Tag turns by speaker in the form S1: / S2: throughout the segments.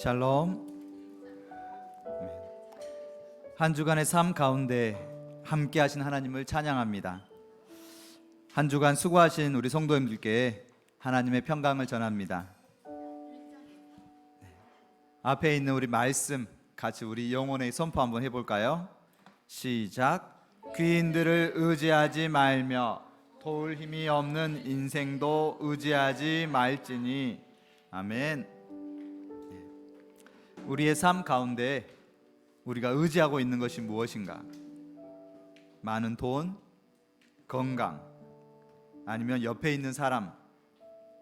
S1: 샬롬. 한 주간의 삶 가운데 함께 하신 하나님을 찬양합니다. 한 주간 수고하신 우리 성도님들께 하나님의 평강을 전합니다. 앞에 있는 우리 말씀 같이 우리 영혼의 선포 한번 해볼까요? 시작. 귀인들을 의지하지 말며 도울 힘이 없는 인생도 의지하지 말지니. 아멘. 우리의 삶 가운데 우리가 의지하고 있는 것이 무엇인가? 많은 돈, 건강, 아니면 옆에 있는 사람은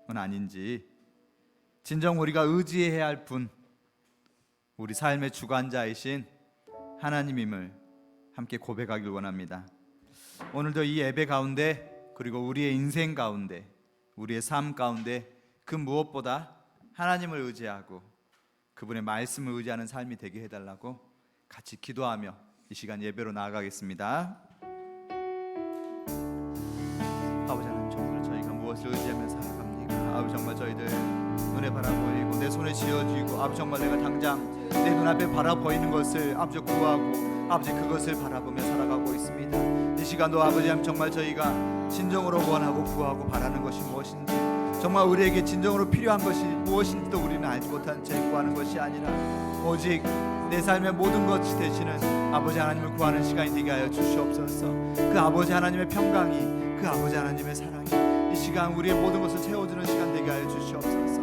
S1: 아닌지, 진정 우리가 의지해야 할 분, 우리 삶의 주관자이신 하나님임을 함께 고백하길 원합니다. 오늘도 이 예배 가운데, 그리고 우리의 인생 가운데, 우리의 삶 가운데 그 무엇보다 하나님을 의지하고 그분의 말씀을 의지하는 삶이 되게 해달라고 같이 기도하며 이 시간 예배로 나아가겠습니다. 아버지 하나님, 정말 저희가 무엇을 의지하며 살아갑니까? 아버지, 정말 저희들 눈에 바라보이고 내 손에 쥐어쥐고, 아버지 정말 내가 당장 내 눈앞에 바라보이는 것을 아버지 구하고 아버지 그것을 바라보며 살아가고 있습니다. 이 시간도 아버지 하나님, 정말 저희가 진정으로 원하고 구하고 바라는 것이 무엇인지, 정말 우리에게 진정으로 필요한 것이 무엇인지도 우리는 알지 못한 채 구하는 것이 아니라 오직 내 삶의 모든 것이 되시는 아버지 하나님을 구하는 시간이 되게 하여 주시옵소서. 그 아버지 하나님의 평강이, 그 아버지 하나님의 사랑이 이 시간 우리의 모든 것을 채워주는 시간 되게 하여 주시옵소서.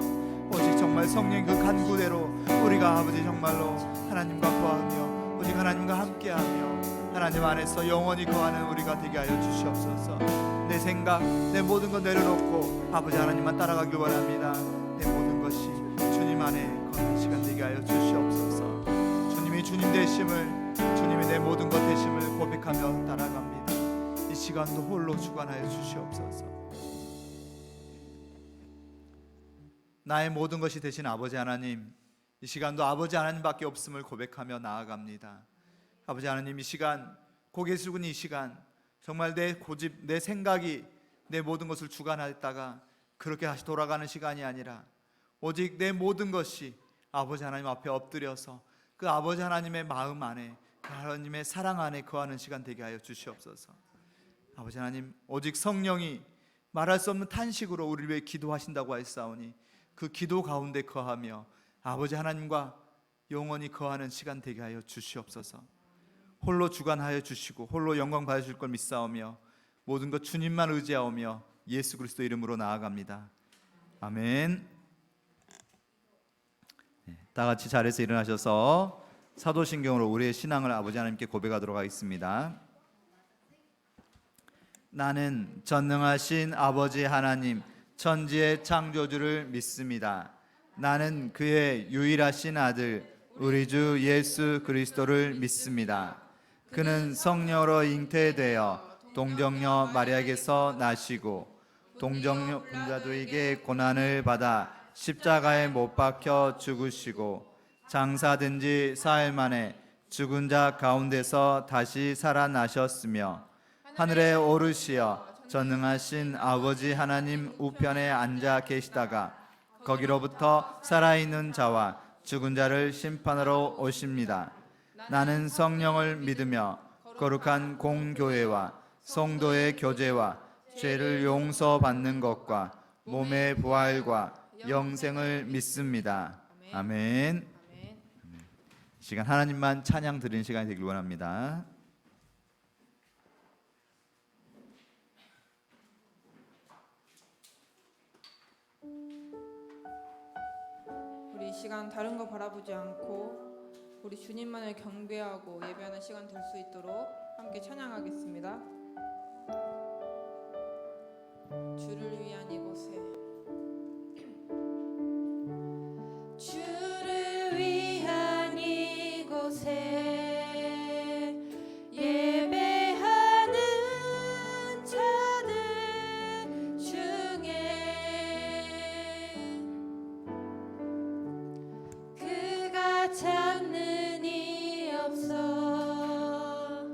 S1: 오직 정말 성령의 그 간구대로 우리가 아버지 정말로 하나님과 거하며 오직 하나님과 함께하며 하나님 안에서 영원히 거하는 우리가 되게 하여 주시옵소서. 내 생각, 내 모든 것 내려놓고 아버지 하나님만 따라가길 원합니다. 내 모든 것이 주님 안에 거하는 시간 되게 하여 주시옵소서. 주님이 주님 되심을, 주님이 내 모든 것 되심을 고백하며 따라갑니다. 이 시간도 홀로 주관하여 주시옵소서. 나의 모든 것이 되신 아버지 하나님, 이 시간도 아버지 하나님밖에 없음을 고백하며 나아갑니다. 아버지 하나님, 이 시간 고개 숙은 이 시간 정말 내 고집, 내 생각이 내 모든 것을 주관했다가 그렇게 다시 돌아가는 시간이 아니라 오직 내 모든 것이 아버지 하나님 앞에 엎드려서 그 아버지 하나님의 마음 안에, 그 하나님의 사랑 안에 거하는 시간 되게 하여 주시옵소서. 아버지 하나님, 오직 성령이 말할 수 없는 탄식으로 우리를 위해 기도하신다고 하였사오니 그 기도 가운데 거하며 아버지 하나님과 영원히 거하는 시간 되게 하여 주시옵소서. 홀로 주관하여 주시고 홀로 영광 받으실 걸 믿사오며 모든 것 주님만 의지하오며 예수 그리스도 이름으로 나아갑니다. 아멘. 다 같이 자리에서 일어나셔서 사도신경으로 우리의 신앙을 아버지 하나님께 고백하도록 하겠습니다. 나는 전능하신 아버지 하나님, 천지의 창조주를 믿습니다. 나는 그의 유일하신 아들 우리 주 예수 그리스도를 믿습니다. 그는 성령으로 잉태되어 동정녀 마리아에게서 나시고 동정녀 분자들에게 고난을 받아 십자가에 못 박혀 죽으시고 장사된 지 사흘 만에 죽은 자 가운데서 다시 살아나셨으며 하늘에 오르시어 전능하신 아버지 하나님 우편에 앉아 계시다가 거기로부터 살아있는 자와 죽은 자를 심판하러 오십니다. 나는 성령을 믿으며 거룩한 공교회와 성도의 교제와 죄를 용서받는 것과 몸의 부활과 영생을 믿습니다. 아멘. 시간 하나님만 찬양 드리는 시간이 되길 원합니다.
S2: 우리 이 시간 다른 거 바라보지 않고 우리 주님만을 경배하고 예배하는 시간 될 수 있도록 함께 찬양하겠습니다. 주를 위한 이곳에,
S3: 주를 위한 이곳에 예배하는 자들 중에 그가 찾는 이 없어.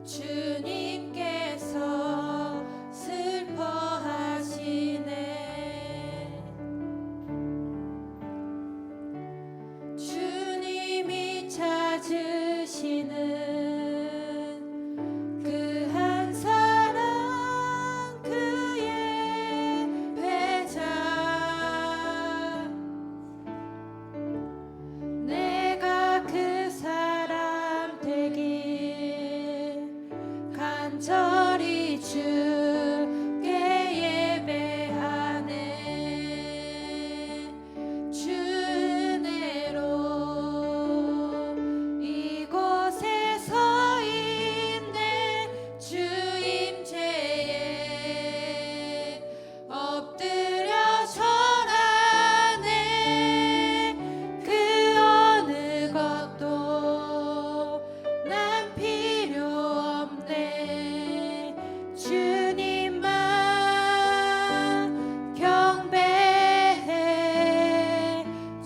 S3: 주님께서 슬퍼하시네. 찾으시는 그 한 사람 그의 배자 내가 그 사람 되길 간절히 주께 예배하네 주 은혜로 이곳에 서 있네 주 임재에 엎드려 절하네 그 어느 것도 난 필요 없네 주님만 경배해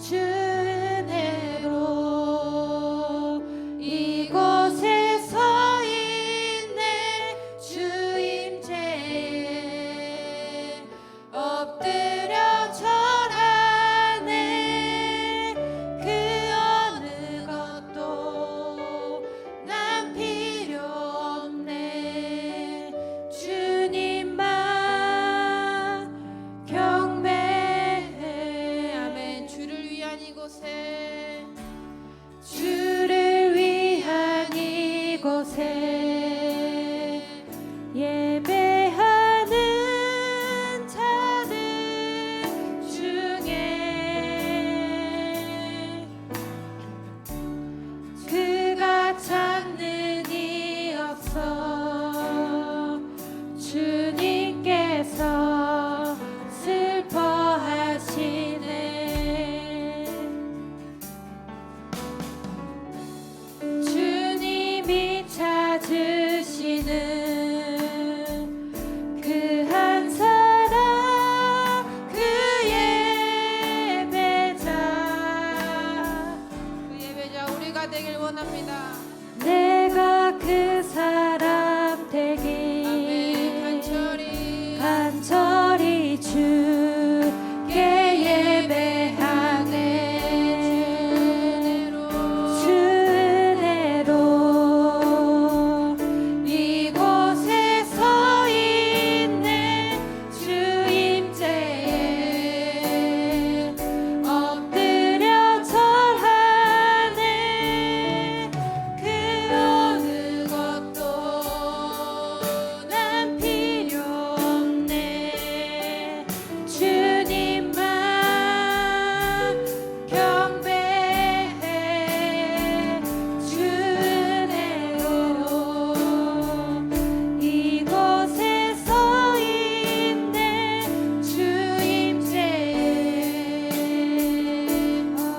S3: 주 은혜로 이곳에 서 있네 주 임재에 엎드려 절하네 그 어느 것도 난 필요 없네 주님만 경배해 아멘 주를 위한 이곳에 주를 위한 이곳에 예배하는 자들 중에 그가 찾는 이 없어 주님께서 슬퍼하시네 주님이 찾으시는 그 한 사람 그의 배자
S2: 그 예배자 우리가 되길 원합니다.
S3: 내가 그 사람
S2: 아멘.
S3: 되길
S2: 간절히
S3: 주께 예배하네 주 은혜로 이곳에 서 있네 주 임재에 엎드려 절하네 그 어느 것도 난 필요 없네 주님만 경배해 주 은혜로 이곳에 서 있네 주 임재에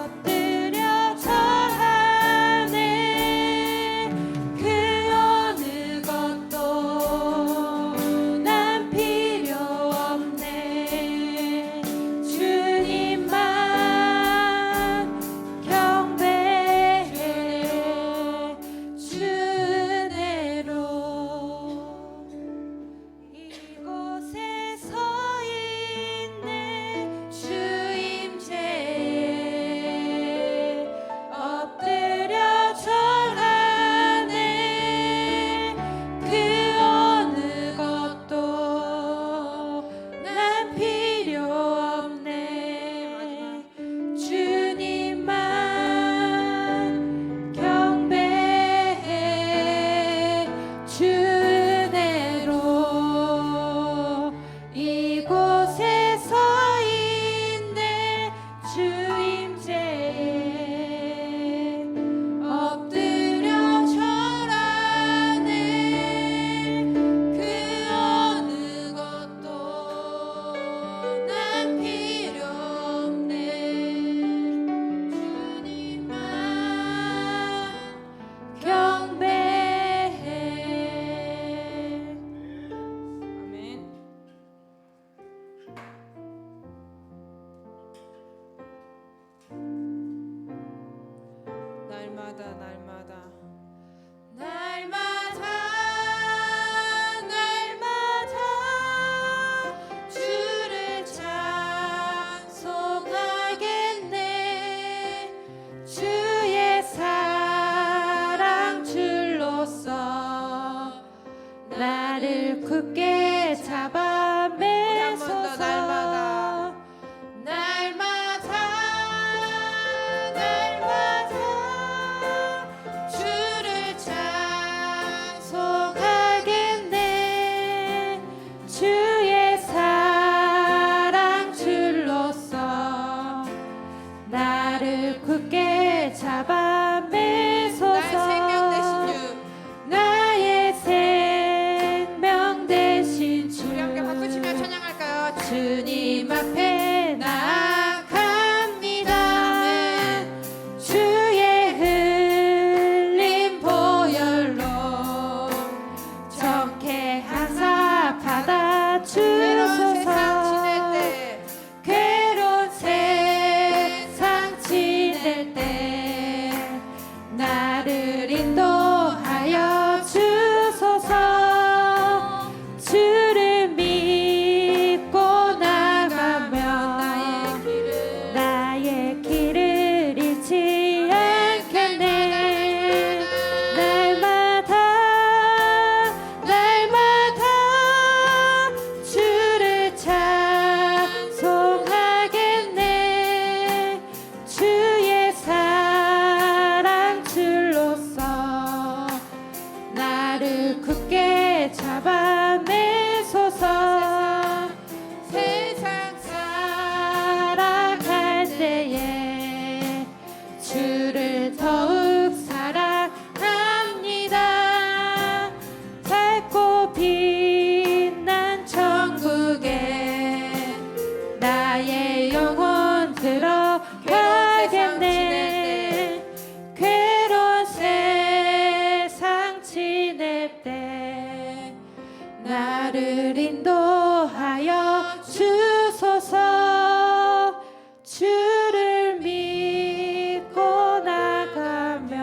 S3: 엎드려 절하네 그 어느 것도 난 필요 없네 주님만 경배해 주 은혜로 이곳에 서 있네 주 임재에 엎드려 절하네 그 어느 것도 난 필요 없네 주님만 경배해 주 은혜로 이곳에 서 있네 주 임재에 엎드려 절하네 그 어느 것도 난 필요 없네 주님만 경배해
S2: 아멘. 날마다 날마다
S3: 날마다 날마다 주를 찬송하겠네 주의 사랑 굳게 잡아
S2: 나의 생명
S3: 매소서.
S2: 되신 주.
S3: 나의 생명 되신 주.
S2: 우리 함께 박수치며 찬양할까요?
S3: 주님 앞에 나아갑니다. 주의 흘린 보혈로 정케하사
S2: 괴로운 세상 지낼 때
S3: 받아주소서. 괴로운 세상 지낼 때 나를 인도하여 주소서. 주를 믿고 나가면 나의 길을 잃지 않겠네. 날마다 주를 찬송하겠네. 주의 사랑 줄로서 나를 굳게 잡아 매소서. 세상 살아갈 때에 주를 더욱 사랑합니다. 밝고 빛난 천국에 나의 영혼 들어가겠네. 괴로운 세상 지낼 때 나를 인도하여 주소서. 주를 믿고 나가면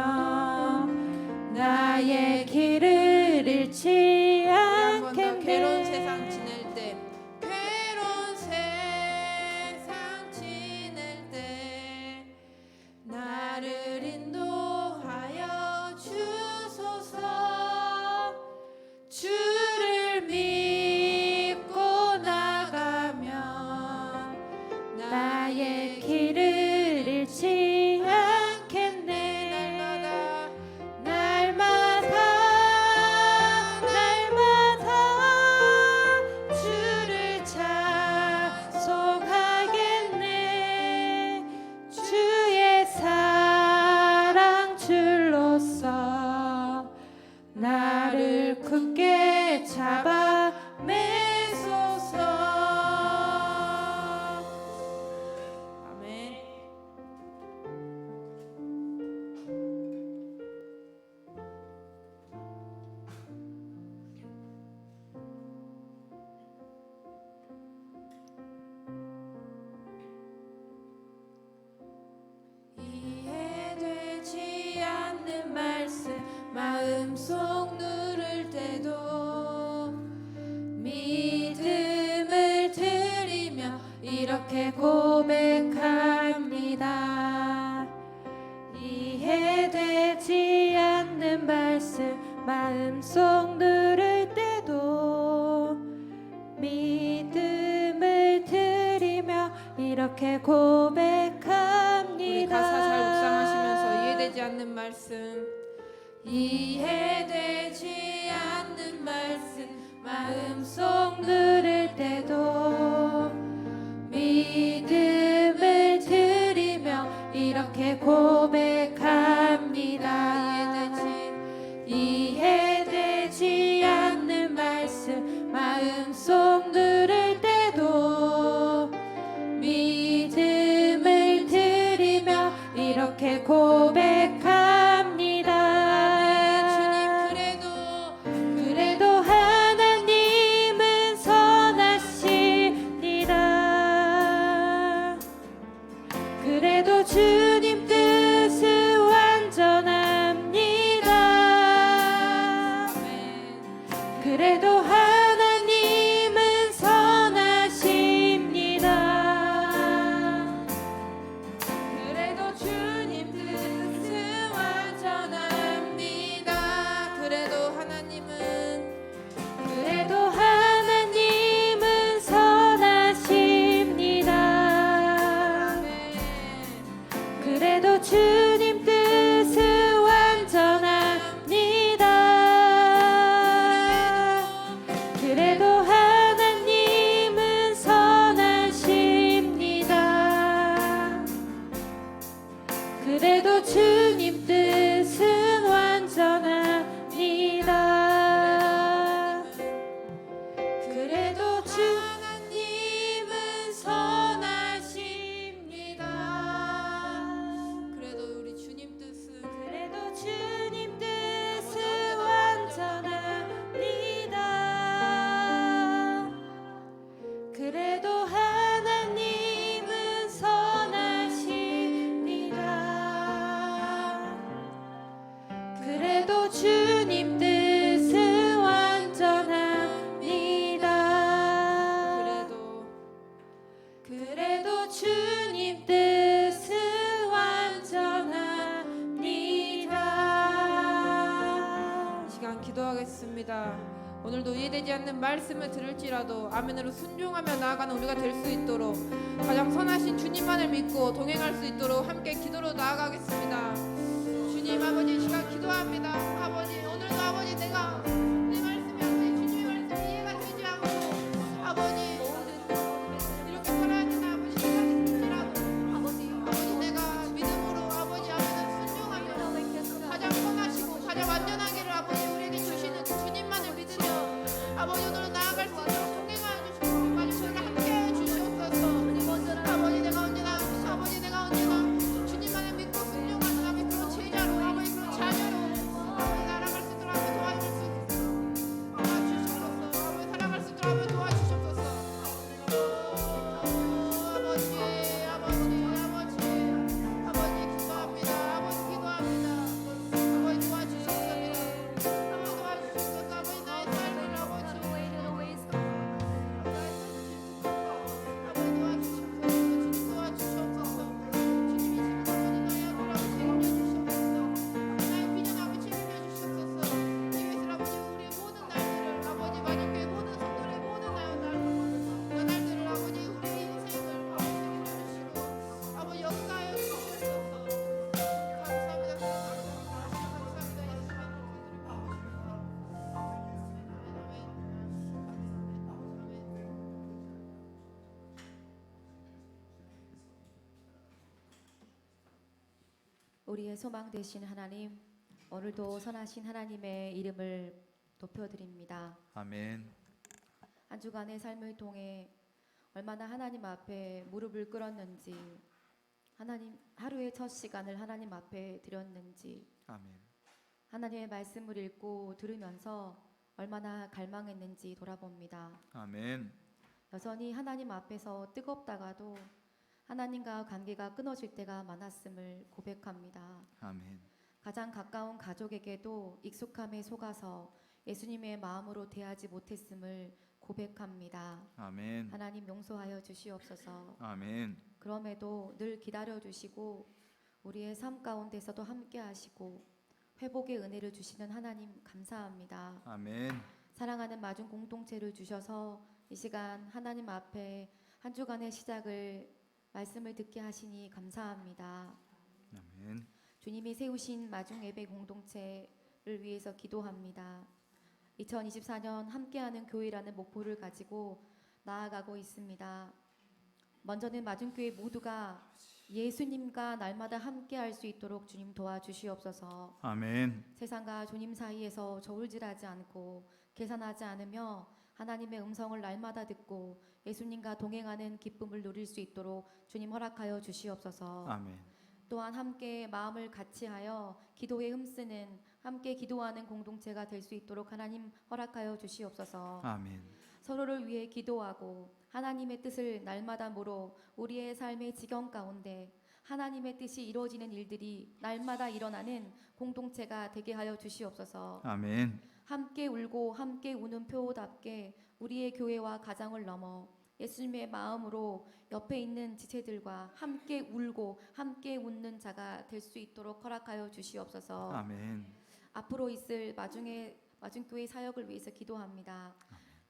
S3: 나의 길을 잃지
S2: 한 번 더 괴로운
S3: 않겠네.
S2: 세상 지낼 때 괴로운 세상 지낼 때 나를 인도하여 주소서. 주를 믿고 나가면
S3: 나의 길을 잃지 않겠네. 날마다 주를 찬송하겠네. 주의 사랑 줄로서 나를 굳게 잡아 매소서.
S2: 아멘.
S3: 이해되지 않는 말씀 마음속 누를 때도 믿음을 드리며 이렇게 고백합니다. 이해되지 않는 말씀 마음속 누를 때도 믿음을 드리며 이렇게 고백합니다.
S2: 우리 가사 잘 묵상하시면서 이해되지 않는 말씀
S3: 이해되지 않는 말씀 마음속 누를 때도 믿음을 드리며 이렇게 고백합니다. 이해되지 않는 말씀 마음속 누를 때도 믿음을 드리며 이렇게 고백합니다. 그래도 하나님은 선하십니다. 그래도 주님 뜻은 완전합니다. 그래도 하나님은 선하십니다.
S2: 그래도 주님 뜻은 완전합니다. 그래도
S3: 하나님은 선하십니다. 그래도 주님 뜻은 완전합니다. 그래도 하나님은 선하십니다. 그래도 주님 뜻은 완전합니다. 그래도 주 하나님은 선하십니다.
S2: 그래도 우리 주님 뜻은
S3: 그래도 주님 뜻은 완전합니다. 그래도 하나님은 선하십니다. 그래도 주님 뜻은 완전합니다. 그래도 주님 뜻은 완전합니다.
S2: 이 시간 기도하겠습니다. 오늘도 이해되지 않는 말씀을 들을지라도 아멘으로 순종하며 나아가는 우리가 될 수 있도록 가장 선하신 주님만을 믿고 동행할 수 있도록 함께 기도로 나아가겠습니다. 주님 아버지 이 시간 기도합니다. 아버지 오늘도 아버지 내가 내 말씀이 아버지 주님의 말씀이 이해가 되지 않고 아버지 이렇게 살아야지나 아버지 시간이 들지라도 아버지 내가 믿음으로 아버지 아버지 순종하며 가장 선하시고 가장 완전하기를 아버지 우리에게 주시는 그 주님만을 믿으며 아버지 오늘 나아갈 수 있도록 동행하여 주시고 아버지 저희가 함께해 주시옵소서. 아버지 내가 언제나 주님만을 믿고 순종하는 아버지 그런 제자로 아버지 그런 자녀로 아버지 살아갈 수 있도록 아버지 도와주시옵소서. 아버지 살아갈 수 있도록 아버지 도와주시옵소서. 아버지 기도합니다. 아버지 기도합니다. 아버지 도와주시옵소서. 아버지 나의 삶을 아버지 도와주시옵소서. 주님이 지금 아버지 나의 하루를 아버지 챙겨주시옵소서. 나의 비전 아버지 책임져주시옵소서. 이것을 아버지 우리의 모든 날들을 아버지 마중교회 모든 성도의 모든 날들을 아버지 우리의 인생을 아버지 책임져주시고 아버지 역사하여 주시옵소서. 감사합니다.
S4: 우리의 소망 되신 하나님, 오늘도 선하신 하나님의 이름을 높여드립니다.
S1: 아멘.
S4: 한 주간의 삶을 통해 얼마나 하나님 앞에 무릎을 꿇었는지, 하나님 하루의 첫 시간을 하나님 앞에 드렸는지,
S1: 아멘.
S4: 하나님의 말씀을 읽고 들으면서 얼마나 갈망했는지 돌아봅니다.
S1: 아멘.
S4: 여전히 하나님 앞에서 뜨겁다가도 하나님과 관계가 끊어질 때가 많았음을 고백합니다.
S1: 아멘.
S4: 가장 가까운 가족에게도 익숙함에 속아서 예수님의 마음으로 대하지 못했음을 고백합니다.
S1: 아멘.
S4: 하나님 용서하여 주시옵소서.
S1: 아멘.
S4: 그럼에도 늘 기다려 주시고 우리의 삶 가운데서도 함께 하시고 회복의 은혜를 주시는 하나님 감사합니다.
S1: 아멘.
S4: 사랑하는 마중 공동체를 주셔서 이 시간 하나님 앞에 한 주간의 시작을 말씀을 듣게 하시니 감사합니다.
S1: 아멘.
S4: 주님이 세우신 마중 예배 공동체를 위해서 기도합니다. 2024년 함께하는 교회라는 목표를 가지고 나아가고 있습니다. 먼저는 마중교회 모두가 예수님과 날마다 함께할 수 있도록 주님 도와주시옵소서.
S1: 아멘.
S4: 세상과 주님 사이에서 저울질하지 않고 계산하지 않으며 하나님의 음성을 날마다 듣고 예수님과 동행하는 기쁨을 누릴 수 있도록 주님 허락하여 주시옵소서.
S1: 아멘.
S4: 또한 함께 마음을 같이하여 기도에 힘쓰는 함께 기도하는 공동체가 될 수 있도록 하나님 허락하여 주시옵소서.
S1: 아멘.
S4: 서로를 위해 기도하고 하나님의 뜻을 날마다 물어 우리의 삶의 지경 가운데 하나님의 뜻이 이루어지는 일들이 날마다 일어나는 공동체가 되게 하여 주시옵소서.
S1: 아멘.
S4: 함께 울고 함께 우는 표답게 우리의 교회와 가정을 넘어 예수님의 마음으로 옆에 있는 지체들과 함께 울고 함께 웃는 자가 될 수 있도록 허락하여 주시옵소서.
S1: 아멘.
S4: 앞으로 있을 마중교회 사역을 위해서 기도합니다.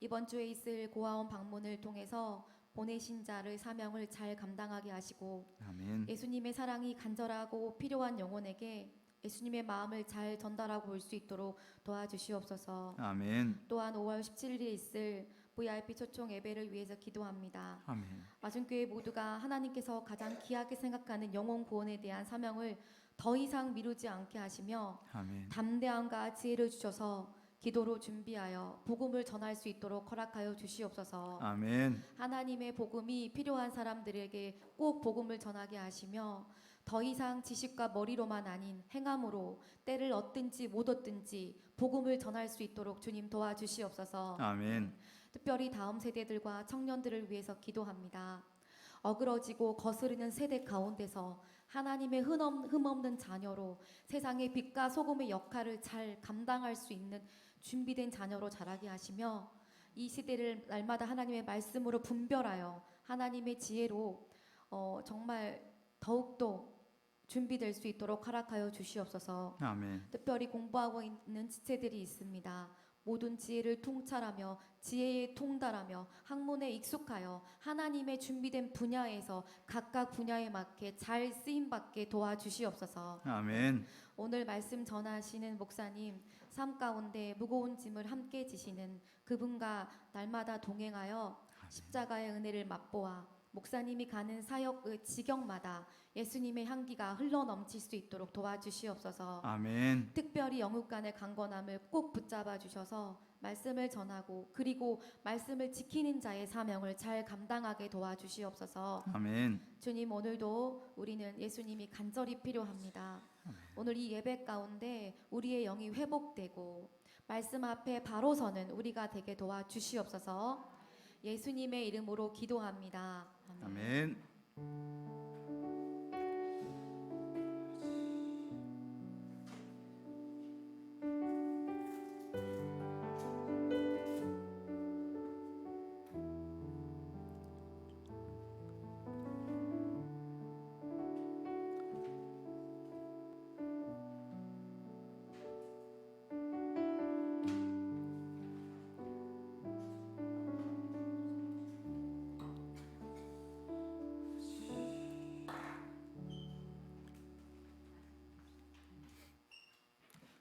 S4: 이번 주에 있을 고아원 방문을 통해서 보내신 자를 사명을 잘 감당하게 하시고
S1: 아멘.
S4: 예수님의 사랑이 간절하고 필요한 영혼에게 예수님의 마음을 잘 전달하고 올 수 있도록 도와주시옵소서.
S1: 아멘.
S4: 또한 5월 17일에 있을 VIP 초청 예배를 위해서 기도합니다.
S1: 아멘.
S4: 마중교회 모두가 하나님께서 가장 귀하게 생각하는 영혼 구원에 대한 사명을 더 이상 미루지 않게 하시며
S1: 아멘.
S4: 담대함과 지혜를 주셔서 기도로 준비하여 복음을 전할 수 있도록 허락하여 주시옵소서.
S1: 아멘.
S4: 하나님의 복음이 필요한 사람들에게 꼭 복음을 전하게 하시며 더 이상 지식과 머리로만 아닌 행함으로 때를 얻든지 못 얻든지 복음을 전할 수 있도록 주님 도와주시옵소서.
S1: 아멘.
S4: 특별히 다음 세대들과 청년들을 위해서 기도합니다. 어그러지고 거스르는 세대 가운데서 하나님의 흠없는 자녀로 세상의 빛과 소금의 역할을 잘 감당할 수 있는 준비된 자녀로 자라게 하시며 이 시대를 날마다 하나님의 말씀으로 분별하여 하나님의 지혜로 정말 더욱더 준비될 수 있도록 허락하여 주시옵소서.
S1: 아멘.
S4: 특별히 공부하고 있는 지체들이 있습니다. 모든 지혜를 통찰하며 지혜에 통달하며 학문에 익숙하여 하나님의 준비된 분야에서 각각 분야에 맞게 잘 쓰임받게 도와주시옵소서.
S1: 아멘.
S4: 오늘 말씀 전하시는 목사님 삶 가운데 무거운 짐을 함께 지시는 그분과 날마다 동행하여 십자가의 은혜를 맛보아 목사님이 가는 사역의 지경마다 예수님의 향기가 흘러넘칠 수 있도록 도와주시옵소서.
S1: 아멘.
S4: 특별히 영육간의 강건함을 꼭 붙잡아 주셔서 말씀을 전하고 그리고 말씀을 지키는 자의 사명을 잘 감당하게 도와주시옵소서.
S1: 아멘.
S4: 주님, 오늘도 우리는 예수님이 간절히 필요합니다. 오늘 이 예배 가운데 우리의 영이 회복되고 말씀 앞에 바로 서는 우리가 되게 도와주시옵소서. 예수님의 이름으로 기도합니다. 아멘.
S1: 아멘.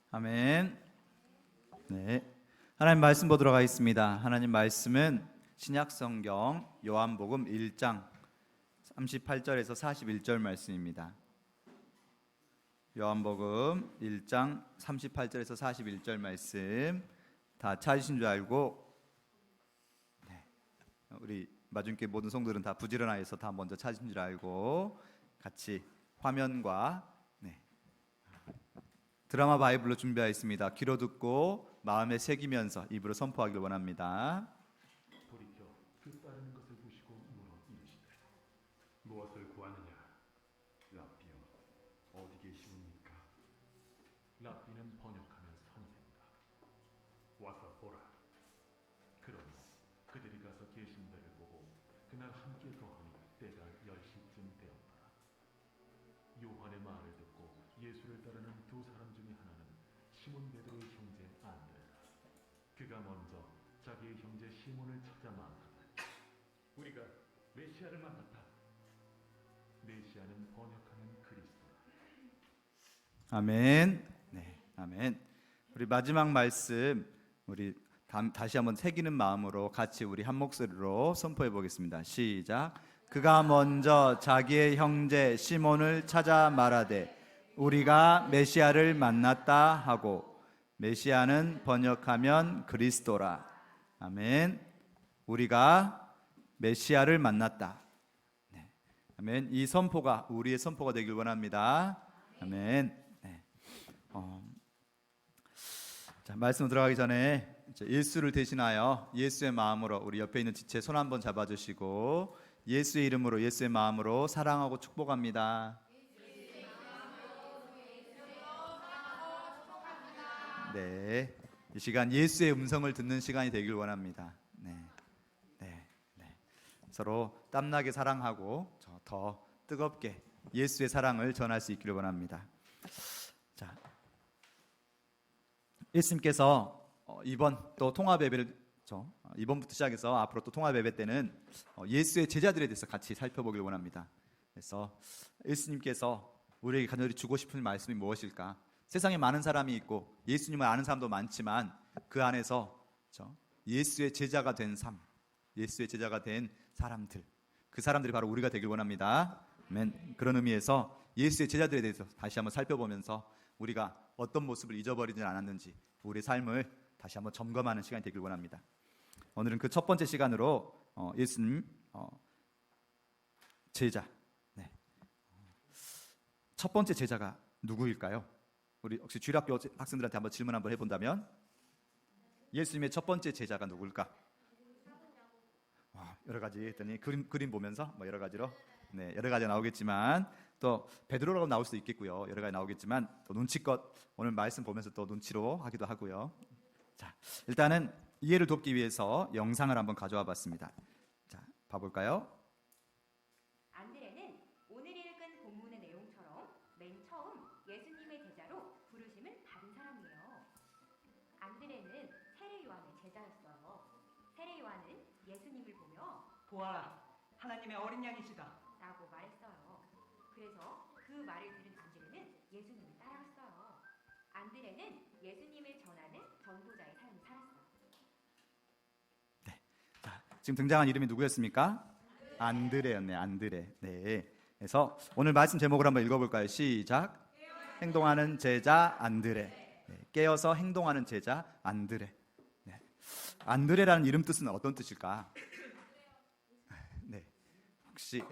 S1: 아멘. 네. 하나님 말씀 보도록 하겠습니다. 하나님 말씀은 신약 성경 요한복음 1장 38절에서 41절 말씀입니다. 요한복음 1장 38절에서 41절 말씀 다 찾으신 줄 알고 우리 마중교회 모든 성도들은 다 부지런하여서 다 먼저 찾으신 줄 알고 같이 화면과 드라마 바이블로 준비하였습니다. 귀로 듣고 마음에 새기면서 입으로 선포하기를 원합니다.
S5: 돌이켜 그 따르는 것을 보시고 물어 이르시되 무엇을 구하느냐? 랍비여 어디 계시옵니까? 랍비는 번역하면 선생이다. 와서 보라. 그러므로 그들이 가서 계신 데를 보고 그날 함께 거하니 때가 10시쯤 되었더라. 요한의 말을 듣고 예수를 따르는 두 사람 중에 하나는 시몬 베드로의 형제 안드레라. 그가 먼저 자기의 형제 시몬을 찾아 말하되 우리가 메시아를 만났다. 메시아는 번역하면 그리스도라.
S1: 아멘. 네, 아멘. 우리 마지막 말씀 우리 다시 한번 새기는 마음으로 같이 우리 한 목소리로 선포해 보겠습니다. 시작. 그가 먼저 자기의 형제 시몬을 찾아 말하되 우리가 메시아를 만났다 하고 메시아는 번역하면 그리스도라. 아멘. 우리가 메시아를 만났다. 네. 아멘. 이 선포가 우리의 선포가 되길 원합니다. 아멘. 네. 자, 말씀 들어가기 전에 예수를 대신하여 예수의 마음으로 우리 옆에 있는 지체 손 한번 잡아주시고 예수의 이름으로 예수의 마음으로 사랑하고 축복합니다. 네, 이 시간 예수의 음성을 듣는 시간이 되길 원합니다. 네. 서로 땀나게 사랑하고 더 뜨겁게 예수의 사랑을 전할 수 있기를 원합니다. 자, 예수님께서 이번 또 통합 예배를 이번부터 시작해서 앞으로 또 통합 예배 때는 예수의 제자들에 대해서 같이 살펴보길 원합니다. 그래서 예수님께서 우리에게 간절히 주고 싶은 말씀이 무엇일까? 세상에 많은 사람이 있고 예수님을 아는 사람도 많지만 그 안에서 예수의 제자가 된 삶, 예수의 제자가 된 사람들, 그 사람들이 바로 우리가 되길 원합니다. 아멘. 그런 의미에서 예수의 제자들에 대해서 다시 한번 살펴보면서 우리가 어떤 모습을 잊어버리지 않았는지 우리의 삶을 다시 한번 점검하는 시간이 되길 원합니다. 오늘은 그 첫 번째 시간으로 예수님 제자, 첫 번째 제자가 누구일까요? 우리 혹시 주일학교 학생들한테 한번 질문 한번 해본다면 예수님의 첫 번째 제자가 누굴까? 여러 가지 했더니 그림 보면서 뭐 여러 가지로 여러 가지 나오겠지만 또 베드로라고 나올 수도 있겠고요. 여러 가지 나오겠지만 또 눈치껏 오늘 말씀 보면서 또 눈치로 하기도 하고요. 자, 일단은 이해를 돕기 위해서 영상을 한번 가져와 봤습니다. 자, 봐볼까요?
S6: 안드레는 오늘 읽은 본문의 내용처럼 맨 처음 예수님의 제자로 부르심을 받은 사람이에요. 안드레는 세례 요한의 제자였어요. 세례 요한은 예수님을 보며
S7: 보아라, 하나님의 어린 양이시다.
S6: 라고 말했어요. 그래서 그 말을 들은 안드레는 예수님을 따라갔어요. 안드레는 예수님을 전하는 전도자의 삶을 살았어요.
S1: 자, 지금 등장한 이름이 누구였습니까? 안드레였네. 안드레. 네. 그래서 오늘 말씀 제목을 한번 읽어볼까요? 시작. 행동하는 제자 안드레. 깨어서 행동하는 제자 안드레. 안드레라는 이름 뜻은 어떤 뜻일까? 혹시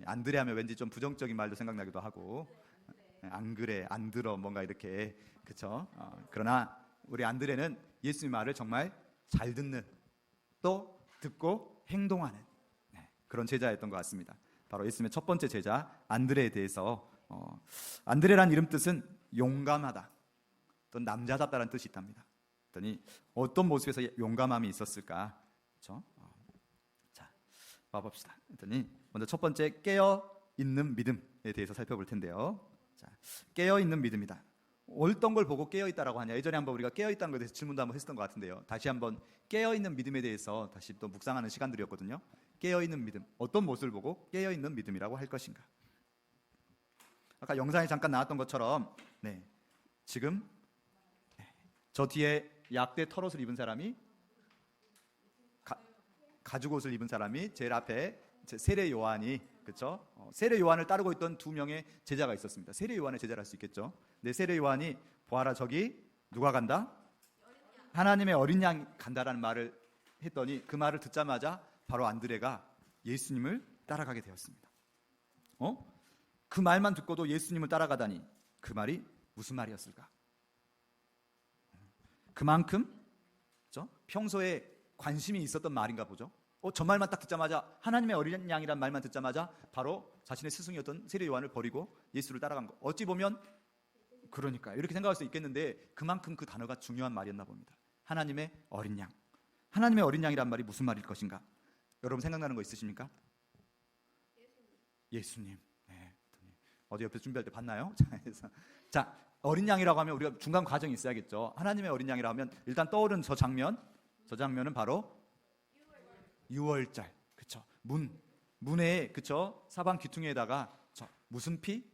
S1: 안드레 하면 왠지 좀 부정적인 말도 생각나기도 하고 안 그래, 안 들어, 뭔가 이렇게, 그렇죠? 그러나 우리 안드레는 예수님 말을 정말 잘 듣는, 또 듣고 행동하는 그런 제자였던 것 같습니다. 바로 예수님의 첫 번째 제자 안드레에 대해서 안드레라는 이름 뜻은 용감하다, 또 남자답다라는 뜻이 있답니다. 그랬더니 어떤 모습에서 용감함이 있었을까? 그렇죠? 자, 봐봅시다. 그랬더니 먼저 첫 번째 깨어 있는 믿음에 대해서 살펴볼 텐데요. 자, 깨어 있는 믿음이다. 어떤 걸 보고 깨어 있다라고 하냐? 예전에 한번 우리가 깨어 있다는 것에 대해서 질문도 한번 했었던 것 같은데요. 다시 한번 깨어 있는 믿음에 대해서 다시 또 묵상하는 시간들이었거든요. 깨어 있는 믿음, 어떤 모습을 보고 깨어 있는 믿음이라고 할 것인가? 아까 영상에 잠깐 나왔던 것처럼, 지금 저 뒤에 약대 털옷을 입은 사람이 가죽 옷을 입은 사람이 제일 앞에 세례 요한이, 그렇죠? 세례 요한을 따르고 있던 두 명의 제자가 있었습니다. 세례 요한의 제자를 할 수 있겠죠. 네, 세례 요한이 보아라 저기 누가 간다? 하나님의 어린 양이 간다라는 말을 했더니 그 말을 듣자마자 바로 안드레가 예수님을 따라가게 되었습니다. 그 말만 듣고도 예수님을 따라가다니 그 말이 무슨 말이었을까? 그만큼 그렇죠? 평소에 관심이 있었던 말인가 보죠. 저 말만 딱 듣자마자, 하나님의 어린 양이란 말만 듣자마자 바로 자신의 스승이었던 세례 요한을 버리고 예수를 따라간 거. 어찌 보면 그러니까 이렇게 생각할 수 있겠는데 그만큼 그 단어가 중요한 말이었나 봅니다. 하나님의 어린 양. 하나님의 어린 양이란 말이 무슨 말일 것인가? 여러분 생각나는 거 있으십니까? 예수님. 네. 어제 옆에서 준비할 때 봤나요? 자, 어린 양이라고 하면 우리가 중간 과정이 있어야겠죠. 하나님의 어린 양이라고 하면 일단 떠오르는 저 장면은 바로 유월절, 그렇죠? 문에, 그렇죠? 사방 귀퉁이에다가 무슨 피?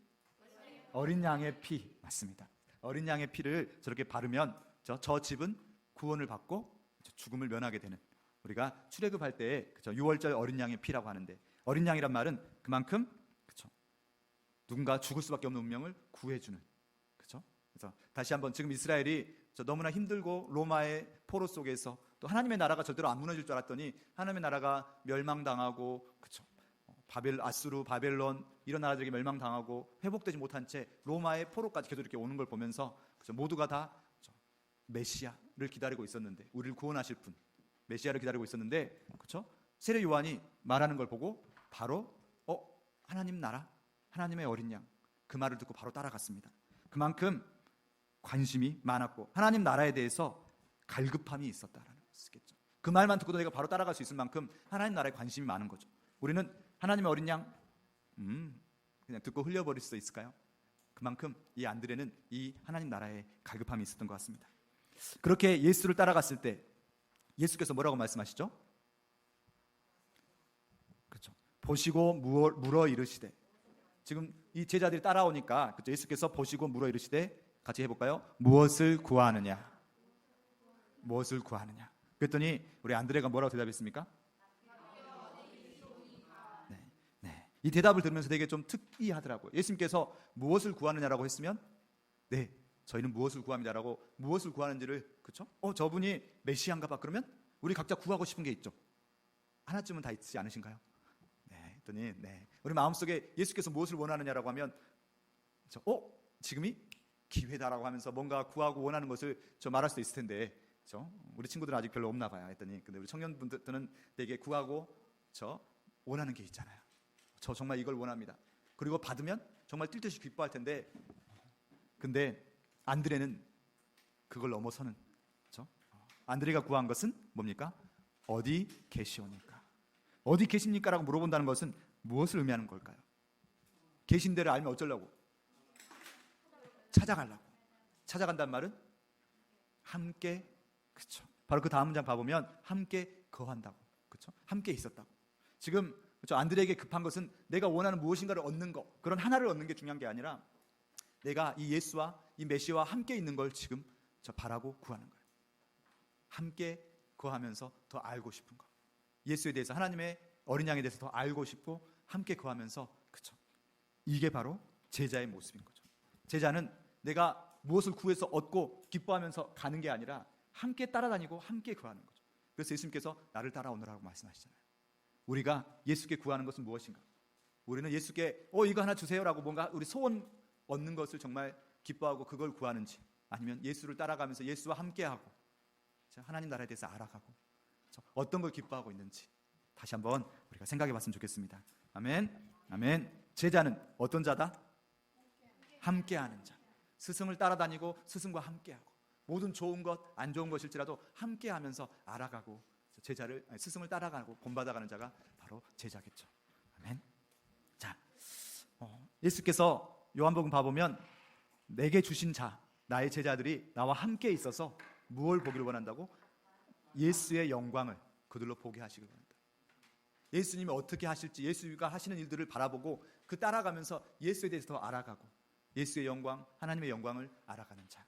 S1: 어린 양의 피. 맞습니다. 어린 양의 피를 저렇게 바르면 저 집은 구원을 받고 죽음을 면하게 되는, 우리가 출애굽할 때 그렇죠? 유월절 어린 양의 피라고 하는데, 어린 양이란 말은 그만큼 그렇죠? 누군가 죽을 수밖에 없는 운명을 구해주는, 그렇죠? 그래서 다시 한번 지금 이스라엘이 너무나 힘들고 로마의 포로 속에서 또 하나님의 나라가 절대로 안 무너질 줄 알았더니 하나님의 나라가 멸망당하고, 그렇죠? 아수르, 바벨론 이런 나라들에게 멸망당하고 회복되지 못한 채 로마의 포로까지 계속 이렇게 오는 걸 보면서 그렇죠? 모두가 다 메시아를 기다리고 있었는데, 우리를 구원하실 분 메시아를 기다리고 있었는데, 그렇죠? 세례 요한이 말하는 걸 보고 바로 하나님 나라, 하나님의 어린 양, 그 말을 듣고 바로 따라갔습니다. 그만큼 관심이 많았고 하나님 나라에 대해서 갈급함이 있었다라는 것이겠죠. 그 말만 듣고도 내가 바로 따라갈 수 있을 만큼 하나님 나라에 관심이 많은 거죠. 우리는 하나님의 어린 양 그냥 듣고 흘려버릴 수 있을까요? 그만큼 이 안드레는 이 하나님 나라에 갈급함이 있었던 것 같습니다. 그렇게 예수를 따라갔을 때 예수께서 뭐라고 말씀하시죠? 그렇죠. 보시고 물어 이르시되, 지금 이 제자들이 따라오니까 그렇죠? 예수께서 보시고 물어 이르시되, 같이 해볼까요? 무엇을 구하느냐? 무엇을 구하느냐? 그랬더니 우리 안드레가 뭐라고 대답했습니까? 이 대답을 들으면서 되게 좀 특이하더라고요. 예수님께서 무엇을 구하느냐라고 했으면 네, 저희는 무엇을 구합니다라고 무엇을 구하는지를 그렇죠? 저분이 메시아인가 봐. 그러면 우리 각자 구하고 싶은 게 있죠. 하나쯤은 다 있지 않으신가요? 네, 했더니 네. 우리 마음속에 예수께서 무엇을 원하느냐라고 하면 지금이 기회다라고 하면서 뭔가 구하고 원하는 것을 저 말할 수 있을 텐데 그렇죠? 우리 친구들은 아직 별로 없나 봐요. 했더니 근데 우리 청년분들은 되게 구하고 저 원하는 게 있잖아요. 저 정말 이걸 원합니다. 그리고 받으면 정말 뛸 듯이 기뻐할 텐데 근데 안드레는 그걸 넘어서는 그렇죠? 안드레가 구한 것은 뭡니까? 어디 계시오니까? 어디 계십니까? 라고 물어본다는 것은 무엇을 의미하는 걸까요? 계신 데를 알면 어쩌려고? 찾아가려고. 찾아간다는 말은 함께 그렇죠. 바로 그 다음 문장 봐보면 함께 거한다고. 그렇죠? 함께 있었다고. 지금 그렇죠? 안드레에게 급한 것은 내가 원하는 무엇인가를 얻는 것, 그런 하나를 얻는 게 중요한 게 아니라 내가 이 예수와 이 메시아와 함께 있는 걸 지금 저 바라고 구하는 거예요. 함께 거하면서 더 알고 싶은 거. 예수에 대해서 하나님의 어린 양에 대해서 더 알고 싶고 함께 거하면서 그렇죠. 이게 바로 제자의 모습인 거죠. 제자는 내가 무엇을 구해서 얻고 기뻐하면서 가는 게 아니라 함께 따라다니고 함께 거하는 거죠. 그래서 예수님께서 나를 따라오너라고 말씀하시잖아요. 우리가 예수께 구하는 것은 무엇인가? 우리는 예수께 이거 하나 주세요라고 뭔가 우리 소원 얻는 것을 정말 기뻐하고 그걸 구하는지 아니면 예수를 따라가면서 예수와 함께하고 하나님 나라에 대해서 알아가고 어떤 걸 기뻐하고 있는지 다시 한번 우리가 생각해 봤으면 좋겠습니다. 아멘. 아멘. 제자는 어떤 자다? 함께하는 자. 스승을 따라다니고 스승과 함께하고 모든 좋은 것, 안 좋은 것일지라도 함께하면서 알아가고 스승을 따라가고 본받아가는 자가 바로 제자겠죠. 아멘. 자, 예수께서 요한복음 봐보면 내게 주신 자, 나의 제자들이 나와 함께 있어서 무엇을 보기를 원한다고? 예수의 영광을 그들로 보게 하시길 원한다. 예수님이 어떻게 하실지 예수가 하시는 일들을 바라보고 그 따라가면서 예수에 대해서 더 알아가고 예수의 영광, 하나님의 영광을 알아가는 자.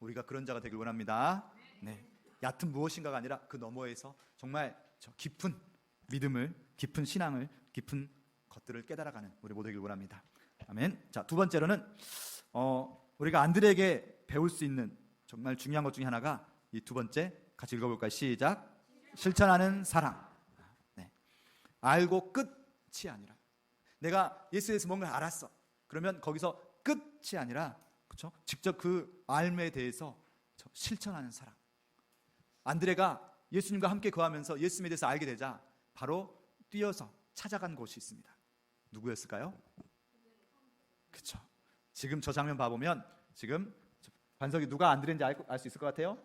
S1: 우리가 그런 자가 되길 원합니다. 네, 얕은 무엇인가가 아니라 그 너머에서 정말 저 깊은 믿음을, 깊은 신앙을, 깊은 것들을 깨달아가는 우리 모두 되길 원합니다. 아멘. 자, 두 번째로는 우리가 안드레에게 배울 수 있는 정말 중요한 것 중에 하나가 이 두 번째 같이 읽어볼까요? 시작. 실천하는 사랑. 네. 알고 끝이 아니라 내가 예수에 대해서 뭔가를 알았어. 그러면 거기서 끝이 아니라 그렇죠? 직접 그 알매에 대해서 실천하는 사랑. 안드레가 예수님과 함께 거하면서 예수님에 대해서 알게 되자 바로 뛰어서 찾아간 곳이 있습니다. 누구였을까요? 그렇죠. 지금 저 장면 봐보면 지금 반석이 누가 안드레인지 알 수 있을 것 같아요?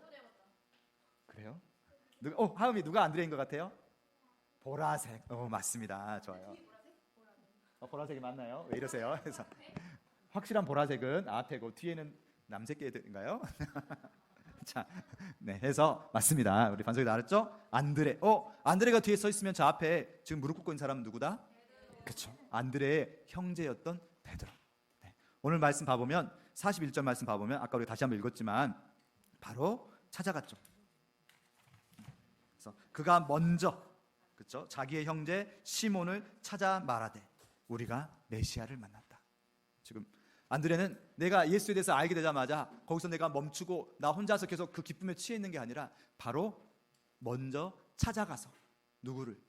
S1: 그래요? 하음이 누가 안드레인 것 같아요? 보라색. 맞습니다. 좋아요. 보라색이 맞나요? 왜 이러세요? 그래서 확실한 보라색은 앞에고 뒤에는 남색계인가요? 자, 네, 해서 맞습니다. 우리 반석이 알았죠? 안드레. 안드레가 뒤에 서 있으면 저 앞에 지금 무릎 꿇고 있는 사람은 누구다? 그렇죠. 안드레의 형제였던 베드로. 네. 오늘 말씀 봐보면 41절 말씀 봐보면 아까 우리 다시 한번 읽었지만 바로 찾아갔죠. 그래서 그가 먼저 그렇죠? 자기의 형제 시몬을 찾아 말하되 우리가 메시아를 만났다. 지금 안드레는 내가 예수에 대해서 알게 되자마자 거기서 내가 멈추고 나 혼자서 계속 그 기쁨에 취해 있는 게 아니라 바로 먼저 찾아가서 누구를?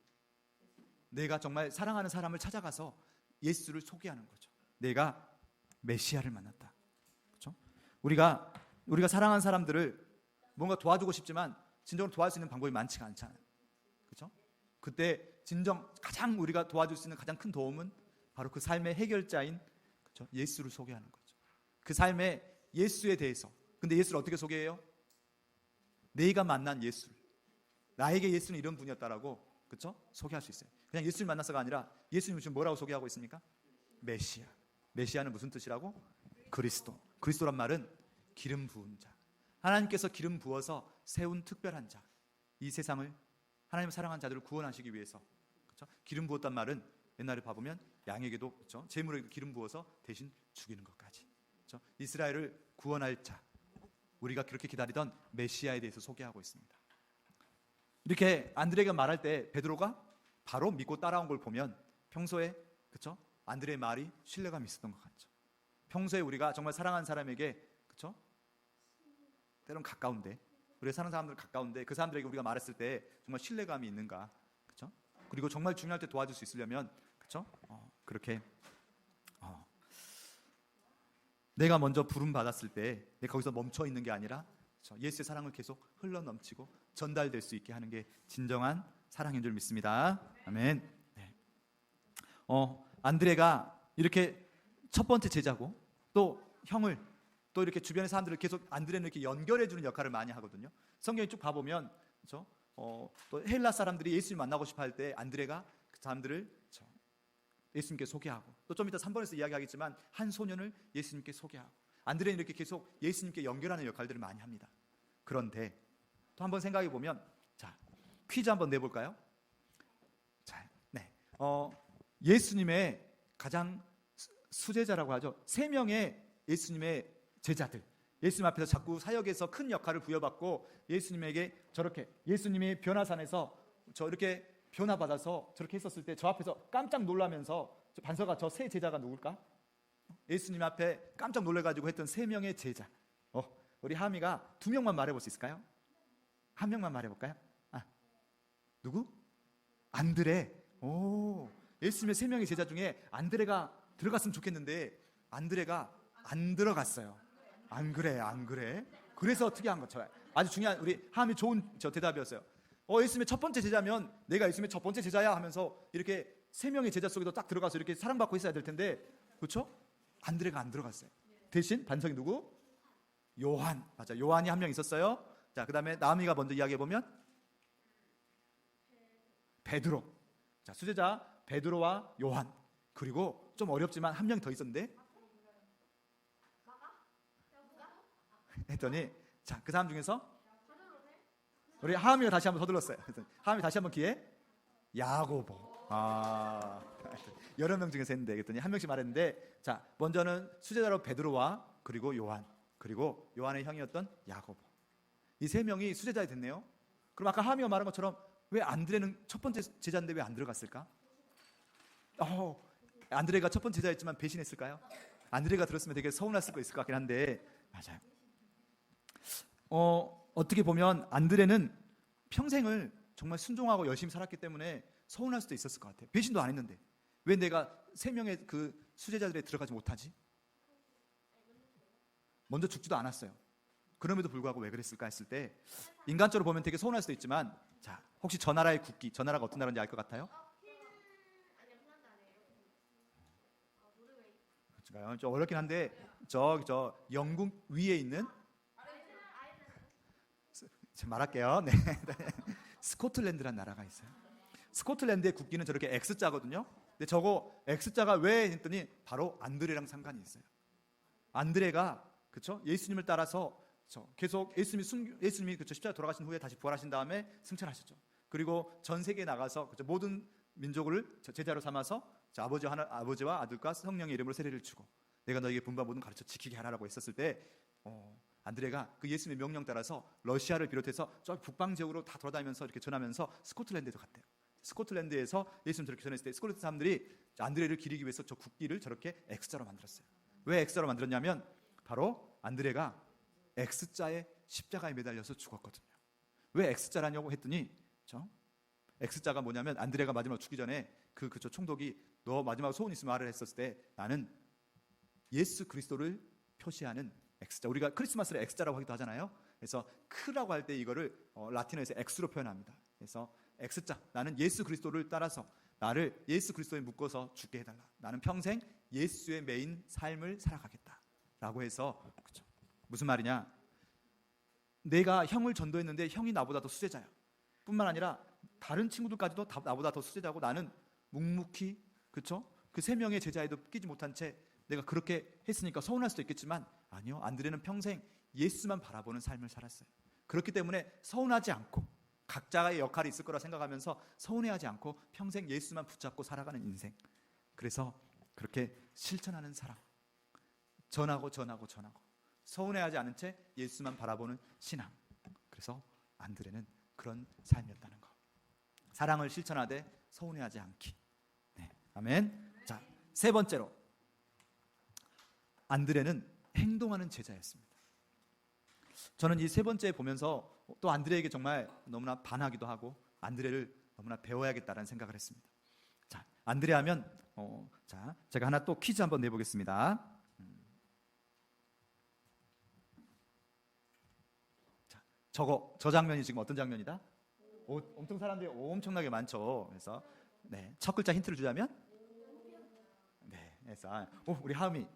S1: 내가 정말 사랑하는 사람을 찾아가서 예수를 소개하는 거죠. 내가 메시아를 만났다. 그렇죠? 우리가 사랑하는 사람들을 뭔가 도와주고 싶지만 진정으로 도와줄 수 있는 방법이 많지가 않잖아요. 그렇죠? 그때 진정 가장 우리가 도와줄 수 있는 가장 큰 도움은 바로 그 삶의 해결자인 그렇죠? 예수를 소개하는 거죠. 그 삶의 예수에 대해서. 근데 예수를 어떻게 소개해요? 내가 만난 예수를. 나에게 예수는 이런 분이었다라고 그렇죠? 소개할 수 있어요. 그냥 예수를 만나서가 아니라 예수님을 지금 뭐라고 소개하고 있습니까? 메시아. 메시아는 무슨 뜻이라고? 그리스도. 그리스도란 말은 기름 부은 자. 하나님께서 기름 부어서 세운 특별한 자. 이 세상을 하나님 사랑한 자들을 구원하시기 위해서 그렇죠? 기름 부었단 말은 옛날에 봐보면 양에게도 그렇죠? 제물에게 기름 부어서 대신 죽이는 것까지 그렇죠? 이스라엘을 구원할 자. 우리가 그렇게 기다리던 메시아에 대해서 소개하고 있습니다. 이렇게 안드레가 말할 때 베드로가 바로 믿고 따라온 걸 보면 평소에 그렇죠? 안드레의 말이 신뢰감이 있었던 것 같죠. 평소에 우리가 정말 사랑하는 사람에게, 그렇죠? 때론 가까운데, 우리가 사는 사람들 가까운데 그 사람들에게 우리가 말했을 때 정말 신뢰감이 있는가, 그렇죠? 그리고 정말 중요할 때 도와줄 수 있으려면, 그렇죠? 그렇게 내가 먼저 부름 받았을 때 내가 거기서 멈춰 있는 게 아니라, 그렇죠? 예수의 사랑을 계속 흘러 넘치고 전달될 수 있게 하는 게 진정한 사랑인 줄 믿습니다. 아멘. 네. 안드레가 이렇게 첫 번째 제자고, 또 형을, 또 이렇게 주변의 사람들을 계속 안드레는 이렇게 연결해 주는 역할을 많이 하거든요. 성경에 쭉 봐보면, 그렇죠? 또 헬라 사람들이 예수님 만나고 싶어 할 때 안드레가 그 사람들을, 그렇죠? 예수님께 소개하고, 또 좀 이따 3번에서 이야기하겠지만 한 소년을 예수님께 소개하고, 안드레는 이렇게 계속 예수님께 연결하는 역할들을 많이 합니다. 그런데 또 한번 생각해 보면, 자, 퀴즈 한번 내볼까요? 자, 네, 예수님의 가장 수제자라고 하죠. 3명의 예수님의 제자들, 예수님 앞에서 자꾸 사역에서 큰 역할을 부여받고 예수님에게 저렇게, 예수님이 변화산에서 저렇게 변화받아서 저렇게 했었을 때 저 앞에서 깜짝 놀라면서, 저 반서가 저 세 제자가 누굴까? 예수님 앞에 깜짝 놀래가지고 했던 3명의 제자. 우리 하미가 2명만 말해볼 수 있을까요? 1명만 말해볼까요? 누구? 안드레. 예수님의 3명의 제자 중에 안드레가 들어갔으면 좋겠는데 안드레가 안 들어갔어요. 안 그래? 그래서 어떻게 한 거죠? 아주 중요한, 우리 하미 좋은 대답이었어요. 예수님의 첫 번째 제자면 내가 예수님의 첫 번째 제자야 하면서 이렇게 3명의 제자 속에도 딱 들어가서 이렇게 사랑받고 있어야 될 텐데, 그렇죠? 안드레가 안 들어갔어요. 대신 반석이 누구? 요한. 맞아, 요한이 1명 있었어요. 자, 그 다음에 나미가 먼저 이야기해 보면 베드로. 자, 수제자 베드로와 요한. 그리고 좀 어렵지만 1명 더 있었는데 했더니, 자, 그 사람 중에서 우리 하미가 다시 한번 서둘렀어요. 하미 다시 한번 기회. 야고보. 여러 명 중에서 했는데, 그랬더니 1명씩 말했는데, 자, 먼저는 수제자로 베드로와 그리고 요한, 그리고 요한의 형이었던 야고보. 이 3명이 수제자가 됐네요. 그럼 아까 하미가 말한 것처럼 왜 안드레는 첫 번째 제자인데 왜 안 들어갔을까? 안드레가 첫 번째 제자였지만 배신했을까요? 안드레가 들었으면 되게 서운할 수도 있을 것 같긴 한데, 맞아요. 어떻게 보면 안드레는 평생을 정말 순종하고 열심히 살았기 때문에 서운할 수도 있었을 것 같아요. 배신도 안 했는데 왜 내가 3명의 그 수제자들에 들어가지 못하지? 먼저 죽지도 않았어요. 그럼에도 불구하고 왜 그랬을까 했을 때, 인간적으로 보면 되게 서운할 수도 있지만, 자, 혹시 저 나라의 국기, 저 나라가 어떤 나라인지 알 것 같아요? 좀 어렵긴 한데 저 영국 위에 있는, 말할게요. 네. 스코틀랜드라는 나라가 있어요. 스코틀랜드의 국기는 저렇게 X자거든요. 근데 저거 X자가 왜 했더니 바로 안드레랑 상관이 있어요. 안드레가, 그렇죠? 예수님을 따라서 계속 예수님이 그렇죠? 십자가 돌아가신 후에 다시 부활하신 다음에 승천하셨죠. 그리고 전 세계에 나가서, 그렇죠? 모든 민족을 제자로 삼아서 아버지와 아들과 성령의 이름으로 세례를 주고 내가 너에게 분부한 모든 가르쳐 지키게 하라라고 했었을 때, 안드레가 그 예수님의 명령 따라서 러시아를 비롯해서 저 북방 지역으로 다 돌아다니면서 이렇게 전하면서 스코틀랜드에도 갔대요. 스코틀랜드에서 예수님 저렇게 전했을 때 스코틀랜드 사람들이 안드레를 기리기 위해서 저 국기를 저렇게 X자로 만들었어요. 왜 X자로 만들었냐면 바로 안드레가 X자의 십자가에 매달려서 죽었거든요. 왜 X자라냐고 했더니, X자가 뭐냐면 안드레가 마지막 죽기 전에 그 총독이 너 마지막 소원 있으면 말을 했었을 때, 나는 예수 그리스도를 표시하는 X자, 우리가 크리스마스를 X자라고 하기도 하잖아요. 그래서 크라고 할 때 이거를 라틴어에서 X로 표현합니다. 그래서 X자, 나는 예수 그리스도를 따라서 나를 예수 그리스도에 묶어서 죽게 해달라. 나는 평생 예수의 메인 삶을 살아가겠다 라고 해서, 그렇죠? 무슨 말이냐, 내가 형을 전도했는데 형이 나보다 더 수제자야. 뿐만 아니라 다른 친구들까지도 다 나보다 더 수제자고 나는 묵묵히, 그렇죠? 그 3명의 제자에도 끼지 못한 채 내가 그렇게 했으니까 서운할 수도 있겠지만, 아니요, 안드레는 평생 예수만 바라보는 삶을 살았어요. 그렇기 때문에 서운하지 않고, 각자의 역할이 있을 거라 생각하면서 서운해하지 않고 평생 예수만 붙잡고 살아가는 인생. 그래서 그렇게 실천하는 사람, 전하고 서운해하지 않은 채 예수만 바라보는 신앙. 그래서 안드레는 그런 삶이었다는 거. 사랑을 실천하되 서운해하지 않기. 네, 아멘. 자, 세 번째로 안드레는 행동하는 제자였습니다. 저는 이 세 번째 보면서 또 안드레에게 정말 너무나 반하기도 하고 안드레를 너무나 배워야겠다는 생각을 했습니다. 자, 안드레 하면 자, 제가 하나 또 퀴즈 한번 내보겠습니다. 자, 저 장면이 지금 어떤 장면이다? 엄청 사람들이 엄청나게 많죠. 그래서 네, 첫 글자 힌트를 주자면 네, 그래서 우리 하음이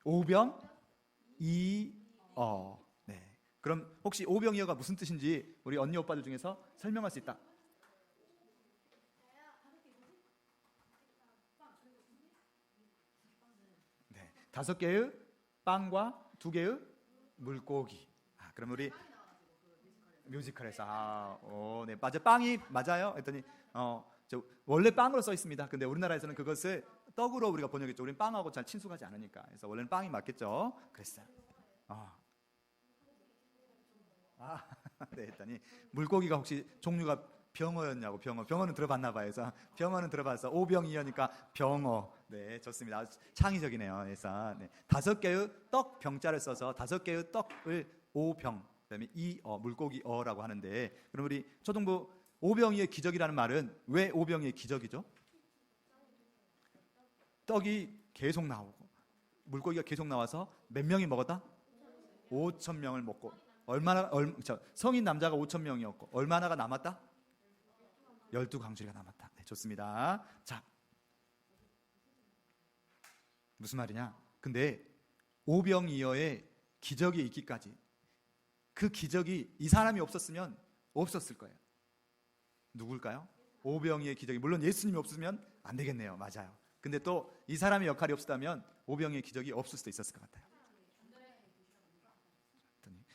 S1: 오병이어. 네. 그럼 혹시 오병이어가 무슨 뜻인지 우리 언니 오빠들 중에서 설명할 수 있다. 네. 5개의 빵과 2개의 물고기. 그럼 우리 뮤지컬에서 네, 맞아, 빵이 맞아요. 했더니 원래 빵으로 써 있습니다. 근데 우리나라에서는 그것을 떡으로 우리가 번역했죠. 우리는 빵하고 잘 친숙하지 않으니까. 그래서 원래는 빵이 맞겠죠. 그랬어요. 네, 했더니 물고기가 혹시 종류가 병어였냐고. 병어는 들어봤나 봐요. 그래서 병어는 들어봐서 오병이어니까 병어. 네, 좋습니다. 아주 창의적이네요. 그래서 네, 5개의 떡 병자를 써서 5개의 떡을 오병, 그다음에 물고기어라고 하는데, 그럼 우리 초등부 오병이의 기적이라는 말은 왜 오병이의 기적이죠? 떡이 계속 나오고 물고기가 계속 나와서 몇 명이 먹었다? 5,000명을 먹고 성인 남자가 5,000명이었고 얼마나가 남았다? 12광주리가 남았다. 네, 좋습니다. 자, 무슨 말이냐? 근데 오병이어의 기적이 있기까지 그 기적이 이 사람이 없었으면 없었을 거예요. 누굴까요? 오병이의 기적이. 물론 예수님이 없으면 안 되겠네요. 맞아요. 근데 또 이 사람의 역할이 없었다면 오병이의 기적이 없을 수도 있었을 것 같아요.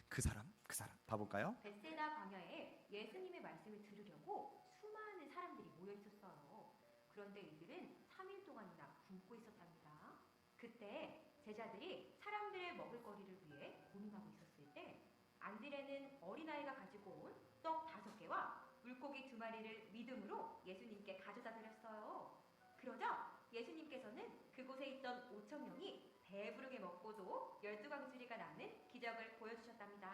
S1: 그 사람 봐볼까요?
S6: 벳세다 광야에 예수님의 말씀을 들으려고 수많은 사람들이 모여 있었어요. 그런데 이들은 3일 동안이나 굶고 있었답니다. 그때 제자들이 사람들의 먹을 거리를 위해 고민하고 있었을 때 안드레는 어린아이가 가지고 온 떡 5개와 물고기 2마리를 믿음으로 예수님께 가져다 드렸어요. 그러자 예수님께서는 그곳에 있던 5,000명이 배부르게 먹고도 12광주리가 남는 기적을 보여주셨답니다.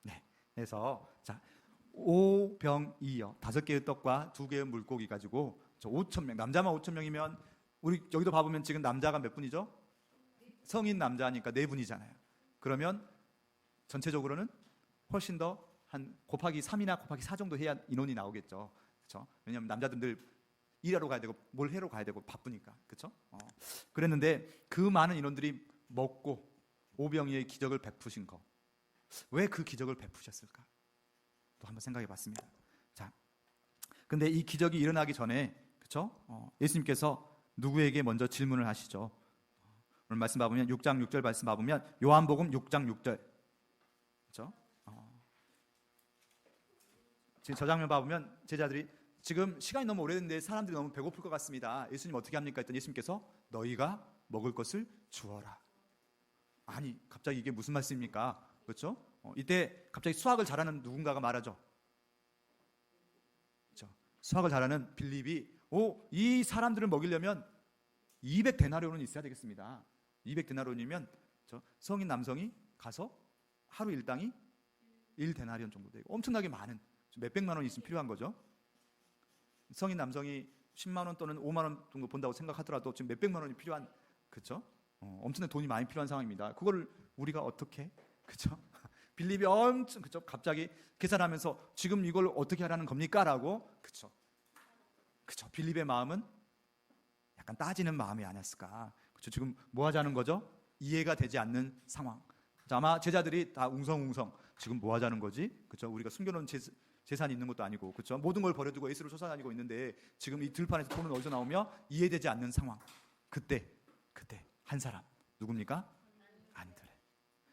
S1: 네, 그래서 자, 오병이어 5개의 떡과 2개의 물고기 가지고 5,000명, 남자만 5,000명이면 우리 여기도 봐보면 지금 남자가 몇 분이죠? 성인 남자니까 4분이잖아요. 그러면 전체적으로는 훨씬 더 한 곱하기 3이나 곱하기 4 정도 해야 인원이 나오겠죠. 그렇죠? 왜냐하면 남자들은 늘 일하러 가야 되고 뭘 해러 가야 되고 바쁘니까. 그렇죠? 그랬는데 그 많은 인원들이 먹고 오병이의 기적을 베푸신 거. 왜 그 기적을 베푸셨을까? 또 한번 생각해 봤습니다. 자, 근데 이 기적이 일어나기 전에, 그렇죠? 예수님께서 누구에게 먼저 질문을 하시죠? 오늘 말씀 봐보면 6장 6절 말씀 봐보면 요한복음 6장 6절. 그렇죠? 지금 저 장면 봐보면 제자들이 지금 시간이 너무 오래됐는데 사람들이 너무 배고플 것 같습니다. 예수님 어떻게 합니까? 했더니 예수님께서 너희가 먹을 것을 주어라. 아니, 갑자기 이게 무슨 말씀입니까? 그렇죠? 이때 갑자기 수학을 잘하는 누군가가 말하죠. 그렇죠? 수학을 잘하는 빌립이 이 사람들을 먹이려면 200데나리온은 있어야 되겠습니다. 200데나리온이면 성인 남성이 가서 하루 일당이 1데나리온 정도 되고 엄청나게 많은 몇백만 원이 있으면 필요한 거죠. 성인 남성이 10만 원 또는 5만 원 정도 본다고 생각하더라도 지금 몇백만 원이 필요한, 그렇죠? 엄청난 돈이 많이 필요한 상황입니다. 그거를 우리가 어떻게, 그렇죠? 빌립이 엄청, 그렇죠? 갑자기 계산하면서 지금 이걸 어떻게 하라는 겁니까?라고, 그렇죠? 그렇죠? 빌립의 마음은 약간 따지는 마음이 아니었을까? 그렇죠? 지금 뭐 하자는 거죠? 이해가 되지 않는 상황. 아마 제자들이 다 웅성웅성 지금 뭐 하자는 거지? 그렇죠? 우리가 숨겨놓은 재산이 있는 것도 아니고, 그렇죠? 모든 걸 버려두고 예수를 쫓아다니고 있는데 지금 이 들판에서 돈은 어디서 나오며 이해되지 않는 상황. 그때 한 사람 누굽니까? 안드레.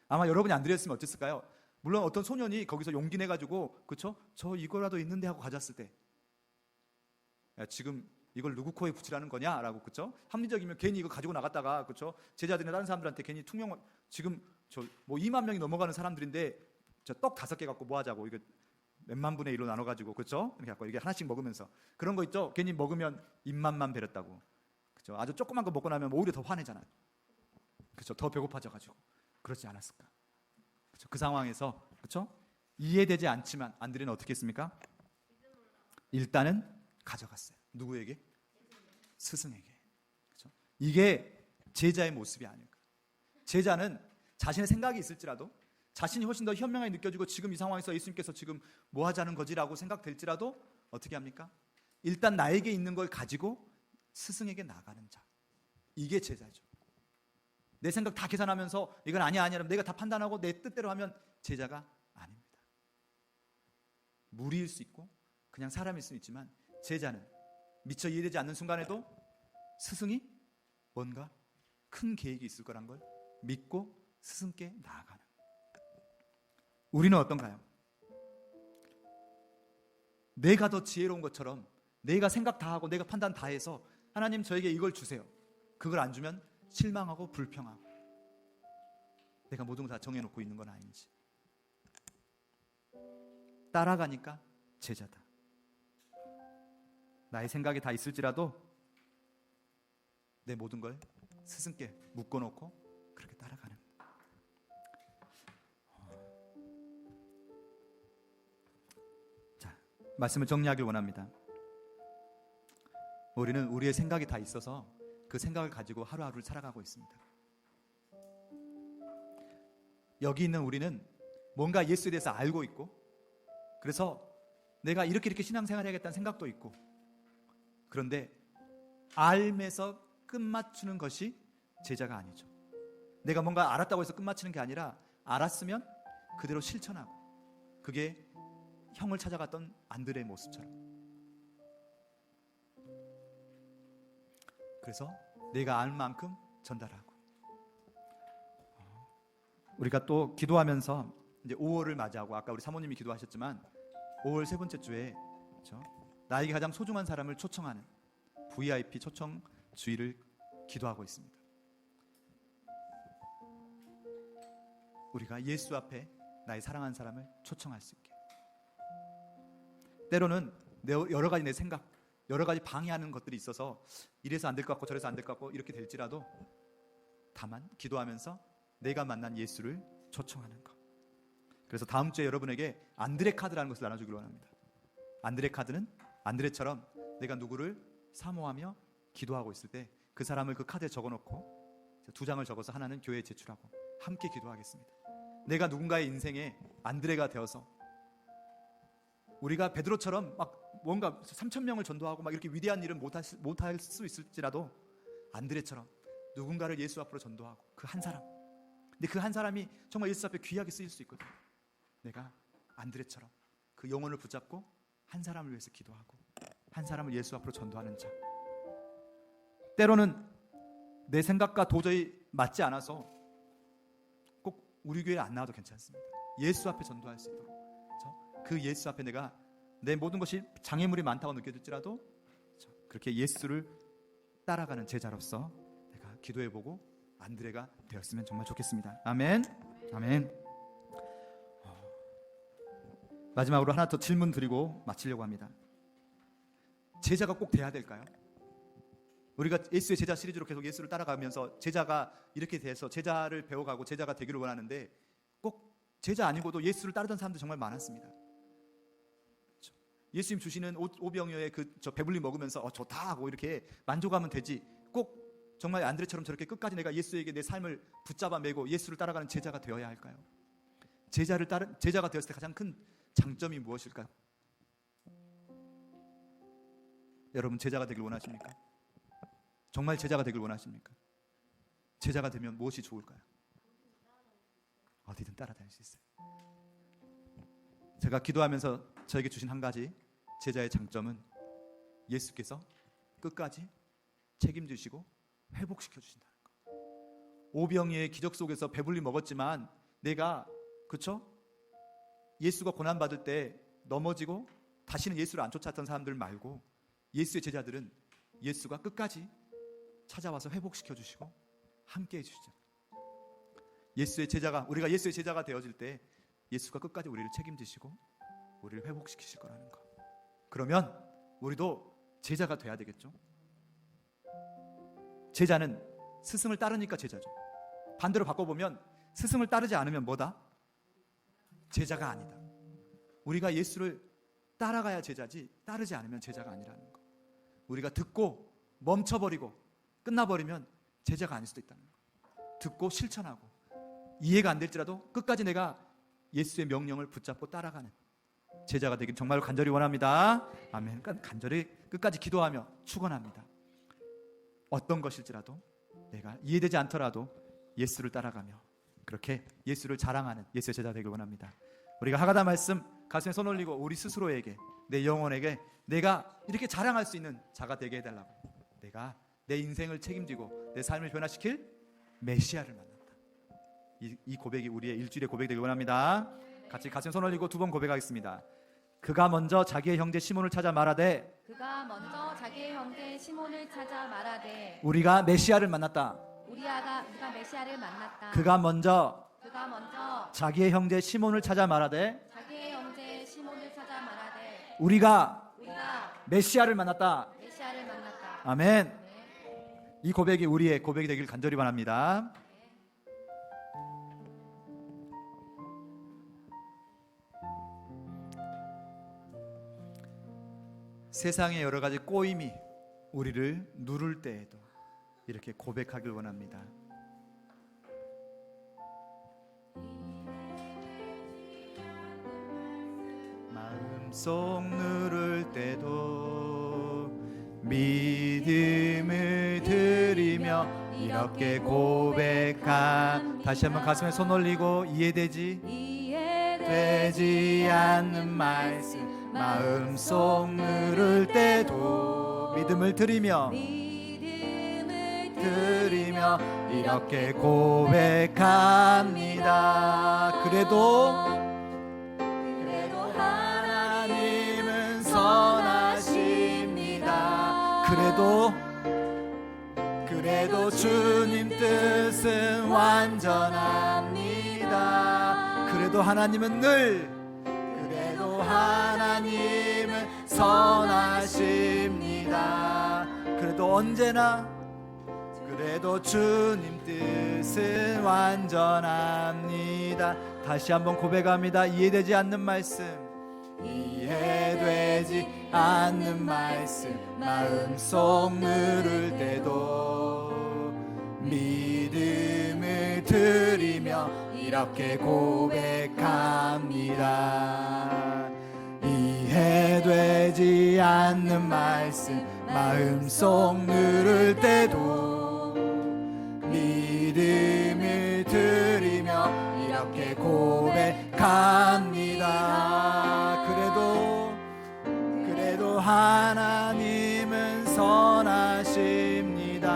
S1: 아마 여러분이 안드레였으면 어땠을까요? 물론 어떤 소년이 거기서 용기 내가지고, 그렇죠? 저 이거라도 있는데 하고 가졌을 때, 야, 지금 이걸 누구 코에 붙이라는 거냐라고, 그렇죠? 합리적이면 괜히 이거 가지고 나갔다가, 그렇죠? 제자들이나 다른 사람들한테 괜히 퉁명, 지금 저 뭐 2만 명이 넘어가는 사람들인데 저 떡 5개 갖고 뭐 하자고, 이거 몇만 분의 1로 나눠가지고 그렇죠? 이렇게 갖고 이게 하나씩 먹으면서 그런 거 있죠? 괜히 먹으면 입맛만 배렸다고 그렇죠? 아주 조그만 거 먹고 나면 오히려 더 화내잖아요. 그렇죠? 더 배고파져가지고 그렇지 않았을까? 그렇죠? 그 상황에서 그렇죠? 이해되지 않지만 안드레는 어떻게 했습니까? 일단은 가져갔어요. 누구에게? 스승에게. 그렇죠? 이게 제자의 모습이 아닐까. 제자는 자신의 생각이 있을지라도 자신이 훨씬 더 현명하게 느껴지고 지금 이 상황에서 예수님께서 지금 뭐 하자는 거지라고 생각될지라도 어떻게 합니까? 일단 나에게 있는 걸 가지고 스승에게 나가는 자. 이게 제자죠. 내 생각 다 계산하면서 이건 아니야 아니야 내가 다 판단하고 내 뜻대로 하면 제자가 아닙니다. 무리일 수 있고 그냥 사람일 수 있지만 제자는 미처 이해되지 않는 순간에도 스승이 뭔가 큰 계획이 있을 거란 걸 믿고 스승께 나아가는. 우리는 어떤가요? 내가 더 지혜로운 것처럼 내가 생각 다 하고 내가 판단 다 해서 하나님 저에게 이걸 주세요. 그걸 안 주면 실망하고 불평하고 내가 모든 걸 다 정해놓고 있는 건 아닌지. 따라가니까 제자다. 나의 생각이 다 있을지라도 내 모든 걸 스승께 묶어놓고 그렇게 따라가는. 자, 말씀을 정리하길 원합니다. 우리는 우리의 생각이 다 있어서 그 생각을 가지고 하루하루를 살아가고 있습니다. 여기 있는 우리는 뭔가 예수에 대해서 알고 있고 그래서 내가 이렇게 신앙생활 해야겠다는 생각도 있고 그런데 알면서 끝맞추는 것이 제자가 아니죠. 내가 뭔가 알았다고 해서 끝맞추는 게 아니라 알았으면 그대로 실천하고 그게 형을 찾아갔던 안드레의 모습처럼. 그래서 내가 알 만큼 전달하고. 우리가 또 기도하면서 이제 5월을 맞이하고 아까 우리 사모님이 기도하셨지만 5월 세 번째 주에 그렇죠? 나에게 가장 소중한 사람을 초청하는 VIP 초청 주일을 기도하고 있습니다. 우리가 예수 앞에 나의 사랑하는 사람을 초청할 수 있게. 때로는 여러 가지 내 생각, 여러 가지 방해하는 것들이 있어서 이래서 안 될 것 같고 저래서 안 될 것 같고 이렇게 될지라도 다만 기도하면서 내가 만난 예수를 초청하는 것. 그래서 다음 주에 여러분에게 안드레 카드라는 것을 나눠주기로 합니다. 안드레 카드는 안드레처럼 내가 누구를 사모하며 기도하고 있을 때 그 사람을 그 카드에 적어놓고 2장을 적어서 하나는 교회에 제출하고 함께 기도하겠습니다. 내가 누군가의 인생에 안드레가 되어서 우리가 베드로처럼 막 뭔가 3,000명을 전도하고 막 이렇게 위대한 일은 못할 수 있을지라도 안드레처럼 누군가를 예수 앞으로 전도하고 그 한 사람. 근데 그 한 사람이 정말 예수 앞에 귀하게 쓰일 수 있거든요. 내가 안드레처럼 그 영혼을 붙잡고 한 사람을 위해서 기도하고 한 사람을 예수 앞으로 전도하는 자. 때로는 내 생각과 도저히 맞지 않아서 꼭 우리 교회에 안 나와도 괜찮습니다. 예수 앞에 전도할 수 있도록 그 예수 앞에 내가 내 모든 것이 장애물이 많다고 느껴질지라도 그렇게 예수를 따라가는 제자로서 내가 기도해보고 안드레가 되었으면 정말 좋겠습니다. 아멘. 아멘. 마지막으로 하나 더 질문 드리고 마치려고 합니다. 제자가 꼭 돼야 될까요? 우리가 예수의 제자 시리즈로 계속 예수를 따라가면서 제자가 이렇게 돼서 제자를 배워가고 제자가 되기를 원하는데 꼭 제자 아니고도 예수를 따르던 사람들 정말 많았습니다. 그렇죠? 예수님 주시는 오병이어의 저 배불리 먹으면서 좋다 하고 이렇게 만족하면 되지 꼭 정말 안드레처럼 저렇게 끝까지 내가 예수에게 내 삶을 붙잡아 매고 예수를 따라가는 제자가 되어야 할까요? 제자가 되었을 때 가장 큰 장점이 무엇일까요? 여러분 제자가 되길 원하십니까? 정말 제자가 되길 원하십니까? 제자가 되면 무엇이 좋을까요? 어디든 따라다닐 수 있어요. 제가 기도하면서 저에게 주신 한 가지 제자의 장점은 예수께서 끝까지 책임지시고 회복시켜 주신다는 것. 오병이의 기적 속에서 배불리 먹었지만 내가 그렇죠? 예수가 고난받을 때 넘어지고 다시는 예수를 안 쫓았던 사람들 말고 예수의 제자들은 예수가 끝까지 찾아와서 회복시켜 주시고 함께 해주시죠. 우리가 예수의 제자가 되어질 때 예수가 끝까지 우리를 책임지시고 우리를 회복시키실 거라는 거. 그러면 우리도 제자가 돼야 되겠죠. 제자는 스승을 따르니까 제자죠. 반대로 바꿔보면 스승을 따르지 않으면 뭐다? 제자가 아니다. 우리가 예수를 따라가야 제자지 따르지 않으면 제자가 아니라는 거. 우리가 듣고 멈춰버리고 끝나버리면 제자가 아닐 수도 있다는 거. 듣고 실천하고 이해가 안 될지라도 끝까지 내가 예수의 명령을 붙잡고 따라가는 제자가 되길 정말 간절히 원합니다. 아멘. 간절히 끝까지 기도하며 축원합니다. 어떤 것일지라도 내가 이해되지 않더라도 예수를 따라가며 그렇게 예수를 자랑하는 예수의 제자 되길 원합니다. 우리가 하가다 말씀 가슴에 손 올리고 우리 스스로에게 내 영혼에게 내가 이렇게 자랑할 수 있는 자가 되게 해달라고. 내가 내 인생을 책임지고 내 삶을 변화시킬 메시아를 만났다. 이 고백이 우리의 일주일의 고백이 되길 원합니다. 같이 가슴에 손 올리고 두 번 고백하겠습니다. 그가 먼저 자기의 형제 시몬을 찾아 말하되
S4: 그가 먼저 자기의 형제 시몬을 찾아 말하되
S1: 우리가 메시아를 만났다.
S4: 우리가 메시아를 만났다.
S1: 그가 먼저 자기의 형제 시몬을 찾아 말하되
S4: 자기의 형제 시몬을 찾아 말하되
S1: 우리가
S4: 메시아를
S1: 만났다. 아멘. 이 고백이 우리의 고백이 되길 간절히 바랍니다. 세상의 여러 가지 꼬임이 우리를 누를 때에도 이렇게 고백하길 원합니다. 마음속 누를 때도 믿음을 드리며 이렇게 고백한 다시 한번 가슴에 손 올리고 이해되지 않는 말씀 마음속 누를 때도 믿음을 드리며 이렇게 고백합니다. 그래도 하나님은 선하십니다. 그래도 주님 뜻은 완전합니다. 그래도 하나님은 선하십니다. 그래도 주님 뜻은 완전합니다. 다시 한번 고백합니다. 이해되지 않는 말씀 마음속 누를 때도 믿음을 드리며 이렇게 고백합니다. 이해되지 않는 말씀 마음속 누를 때도 믿음을 드리며 이렇게 고백합니다. 그래도 하나님은 선하십니다.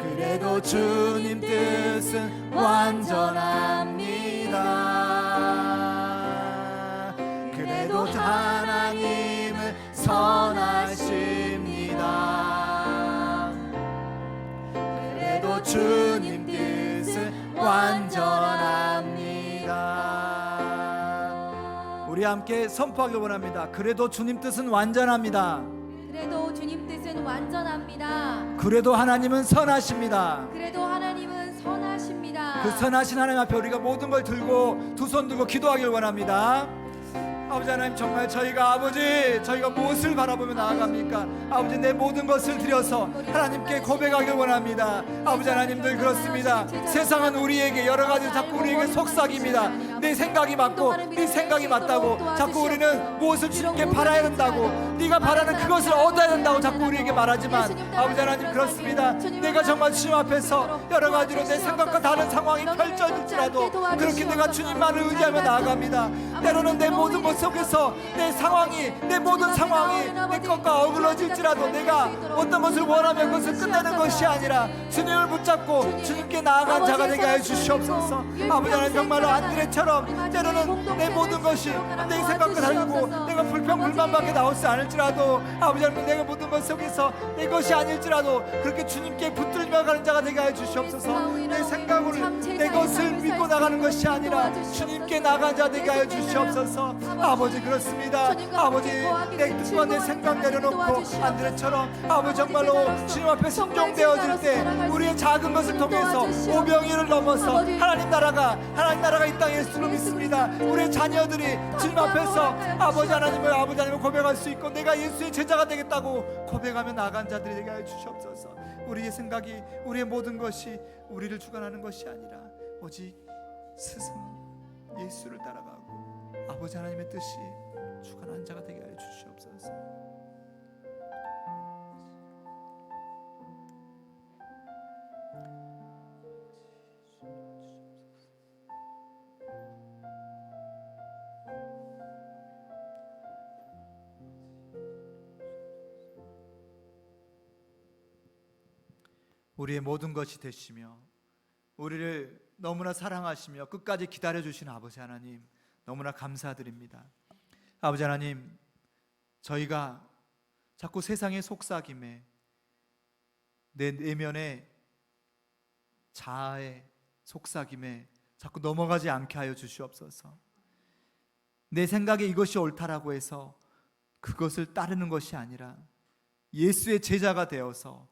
S1: 그래도 주님 뜻은 완전합니다. 그래도 하나님은 선하십니다. 그래도 주님 뜻은 완전합니다. 우리 함께 선포하길 원합니다. 그래도 주님 뜻은 완전합니다.
S4: 그래도 주님 뜻은 완전합니다.
S1: 그래도 하나님은 선하십니다.
S4: 그래도 하나님은 선하십니다.
S1: 그 선하신 하나님 앞에 우리가 모든 걸 들고 두 손 들고 기도하길 원합니다. 아버지 하나님, 정말 저희가 무엇을 바라보며 나아갑니까? 아버지, 내 모든 것을 드려서 하나님께 고백하길 원합니다. 아버지 하나님, 늘 그렇습니다. 세상은 우리에게 여러 가지 자꾸 우리에게 속삭입니다. 내 생각이 맞고 네 생각이 맞다고 자꾸 우리는 무엇을 주님께 바라야 된다고, 네가 바라는 그것을 얻어야 된다고 자꾸 우리에게 말하지만, 아버지 하나님, 그렇습니다. 내가 정말 주님 앞에서 여러 가지로 내 생각과 다른 상황이 펼쳐질지라도 그렇게 내가 주님만을 의지하며 나아갑니다. 때로는 내 모든 것 속에서 내 모든 상황이 내 것과 어그러질지라도 내가 어떤 것을 원하면 그것을 끝내는 것이 아니라 주님을 붙잡고 주님께 나아간 자가 되게 해 주시옵소서. 아버지 하나님, 정말로 안드레처럼 때로는 내 모든 것이 내 생각과 다르고 내가 불평불만밖에 나오지 않을지라도, 아버지 하나님, 내가 모든 것 속에서 내 것이 아닐지라도 그렇게 주님께 붙들며 가는 자가 되게 해 주시옵소서. 내 생각으로 내 것을 믿고 나가는 것이 아니라 주님께 함께 나간 자 되게 하여 주시옵소서. 아버지 그렇습니다. 아버지 내 뜻과 내 생각 내려놓고 안드레처럼 아버지 정말로 주님 앞에 순종되어질 때 우리의 작은 것을 통해서 오병이를 넘어서 하나님 나라가 이 땅에 있을 줄 믿습니다. 우리의 자녀들이 주님 앞에서 아버지 하나님을 고백할 수 있고 내가 예수의 제자가 되겠다고 고백하며 나간 자들이 되게 하여 주시옵소서. 우리의 생각이 우리의 모든 것이 우리를 주관하는 것이 아니라 오직 스승 예수를 따라가고 아버지 하나님의 뜻이 주관하는 자가 되게 하여 주시옵소서. 우리의 모든 것이 되시며 우리를 너무나 사랑하시며 끝까지 기다려주신 아버지 하나님 너무나 감사드립니다. 아버지 하나님, 저희가 자꾸 세상의 속삭임에 내 내면의 자아의 속삭임에 자꾸 넘어가지 않게 하여 주시옵소서. 내 생각에 이것이 옳다라고 해서 그것을 따르는 것이 아니라 예수의 제자가 되어서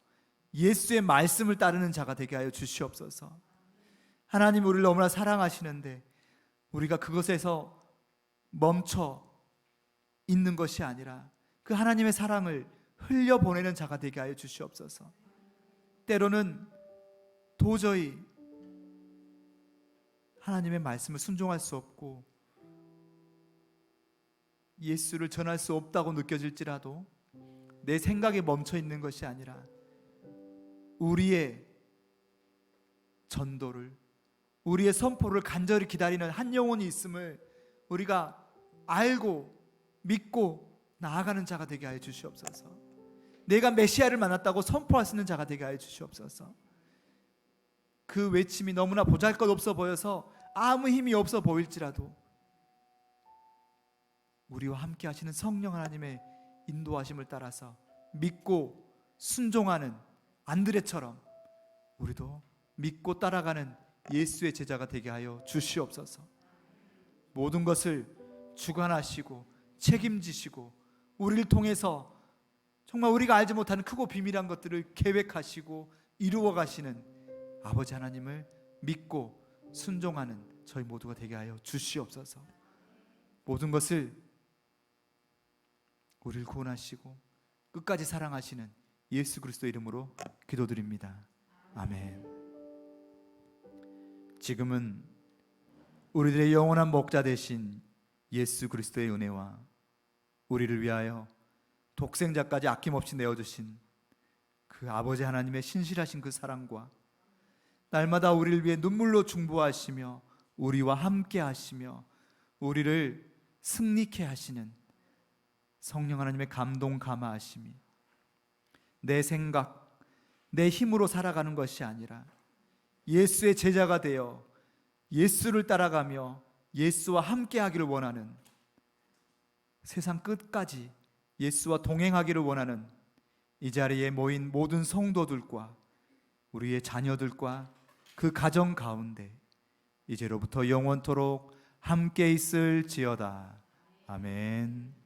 S1: 예수의 말씀을 따르는 자가 되게 하여 주시옵소서. 하나님 우리를 너무나 사랑하시는데 우리가 그것에서 멈춰 있는 것이 아니라 그 하나님의 사랑을 흘려보내는 자가 되게 하여 주시옵소서. 때로는 도저히 하나님의 말씀을 순종할 수 없고 예수를 전할 수 없다고 느껴질지라도 내 생각에 멈춰 있는 것이 아니라 우리의 전도를, 우리의 선포를 간절히 기다리는 한 영혼이 있음을 우리가 알고 믿고 나아가는 자가 되게 하여 주시옵소서. 내가 메시아를 만났다고 선포할 수 있는 자가 되게 하여 주시옵소서. 그 외침이 너무나 보잘것없어 보여서 아무 힘이 없어 보일지라도 우리와 함께 하시는 성령 하나님의 인도하심을 따라서 믿고 순종하는 안드레처럼 우리도 믿고 따라가는 예수의 제자가 되게 하여 주시옵소서. 모든 것을 주관하시고 책임지시고 우리를 통해서 정말 우리가 알지 못하는 크고 비밀한 것들을 계획하시고 이루어 가시는 아버지 하나님을 믿고 순종하는 저희 모두가 되게 하여 주시옵소서. 모든 것을 우리를 구원하시고 끝까지 사랑하시는 예수 그리스도 이름으로 기도드립니다. 아멘. 지금은 우리들의 영원한 목자 되신 예수 그리스도의 은혜와 우리를 위하여 독생자까지 아낌없이 내어주신 그 아버지 하나님의 신실하신 그 사랑과 날마다 우리를 위해 눈물로 중보하시며 우리와 함께 하시며 우리를 승리케 하시는 성령 하나님의 감동 감화하심이 내 생각, 내 힘으로 살아가는 것이 아니라 예수의 제자가 되어 예수를 따라가며 예수와 함께 하기를 원하는, 세상 끝까지 예수와 동행하기를 원하는 이 자리에 모인 모든 성도들과 우리의 자녀들과 그 가정 가운데 이제로부터 영원토록 함께 있을지어다. 아멘.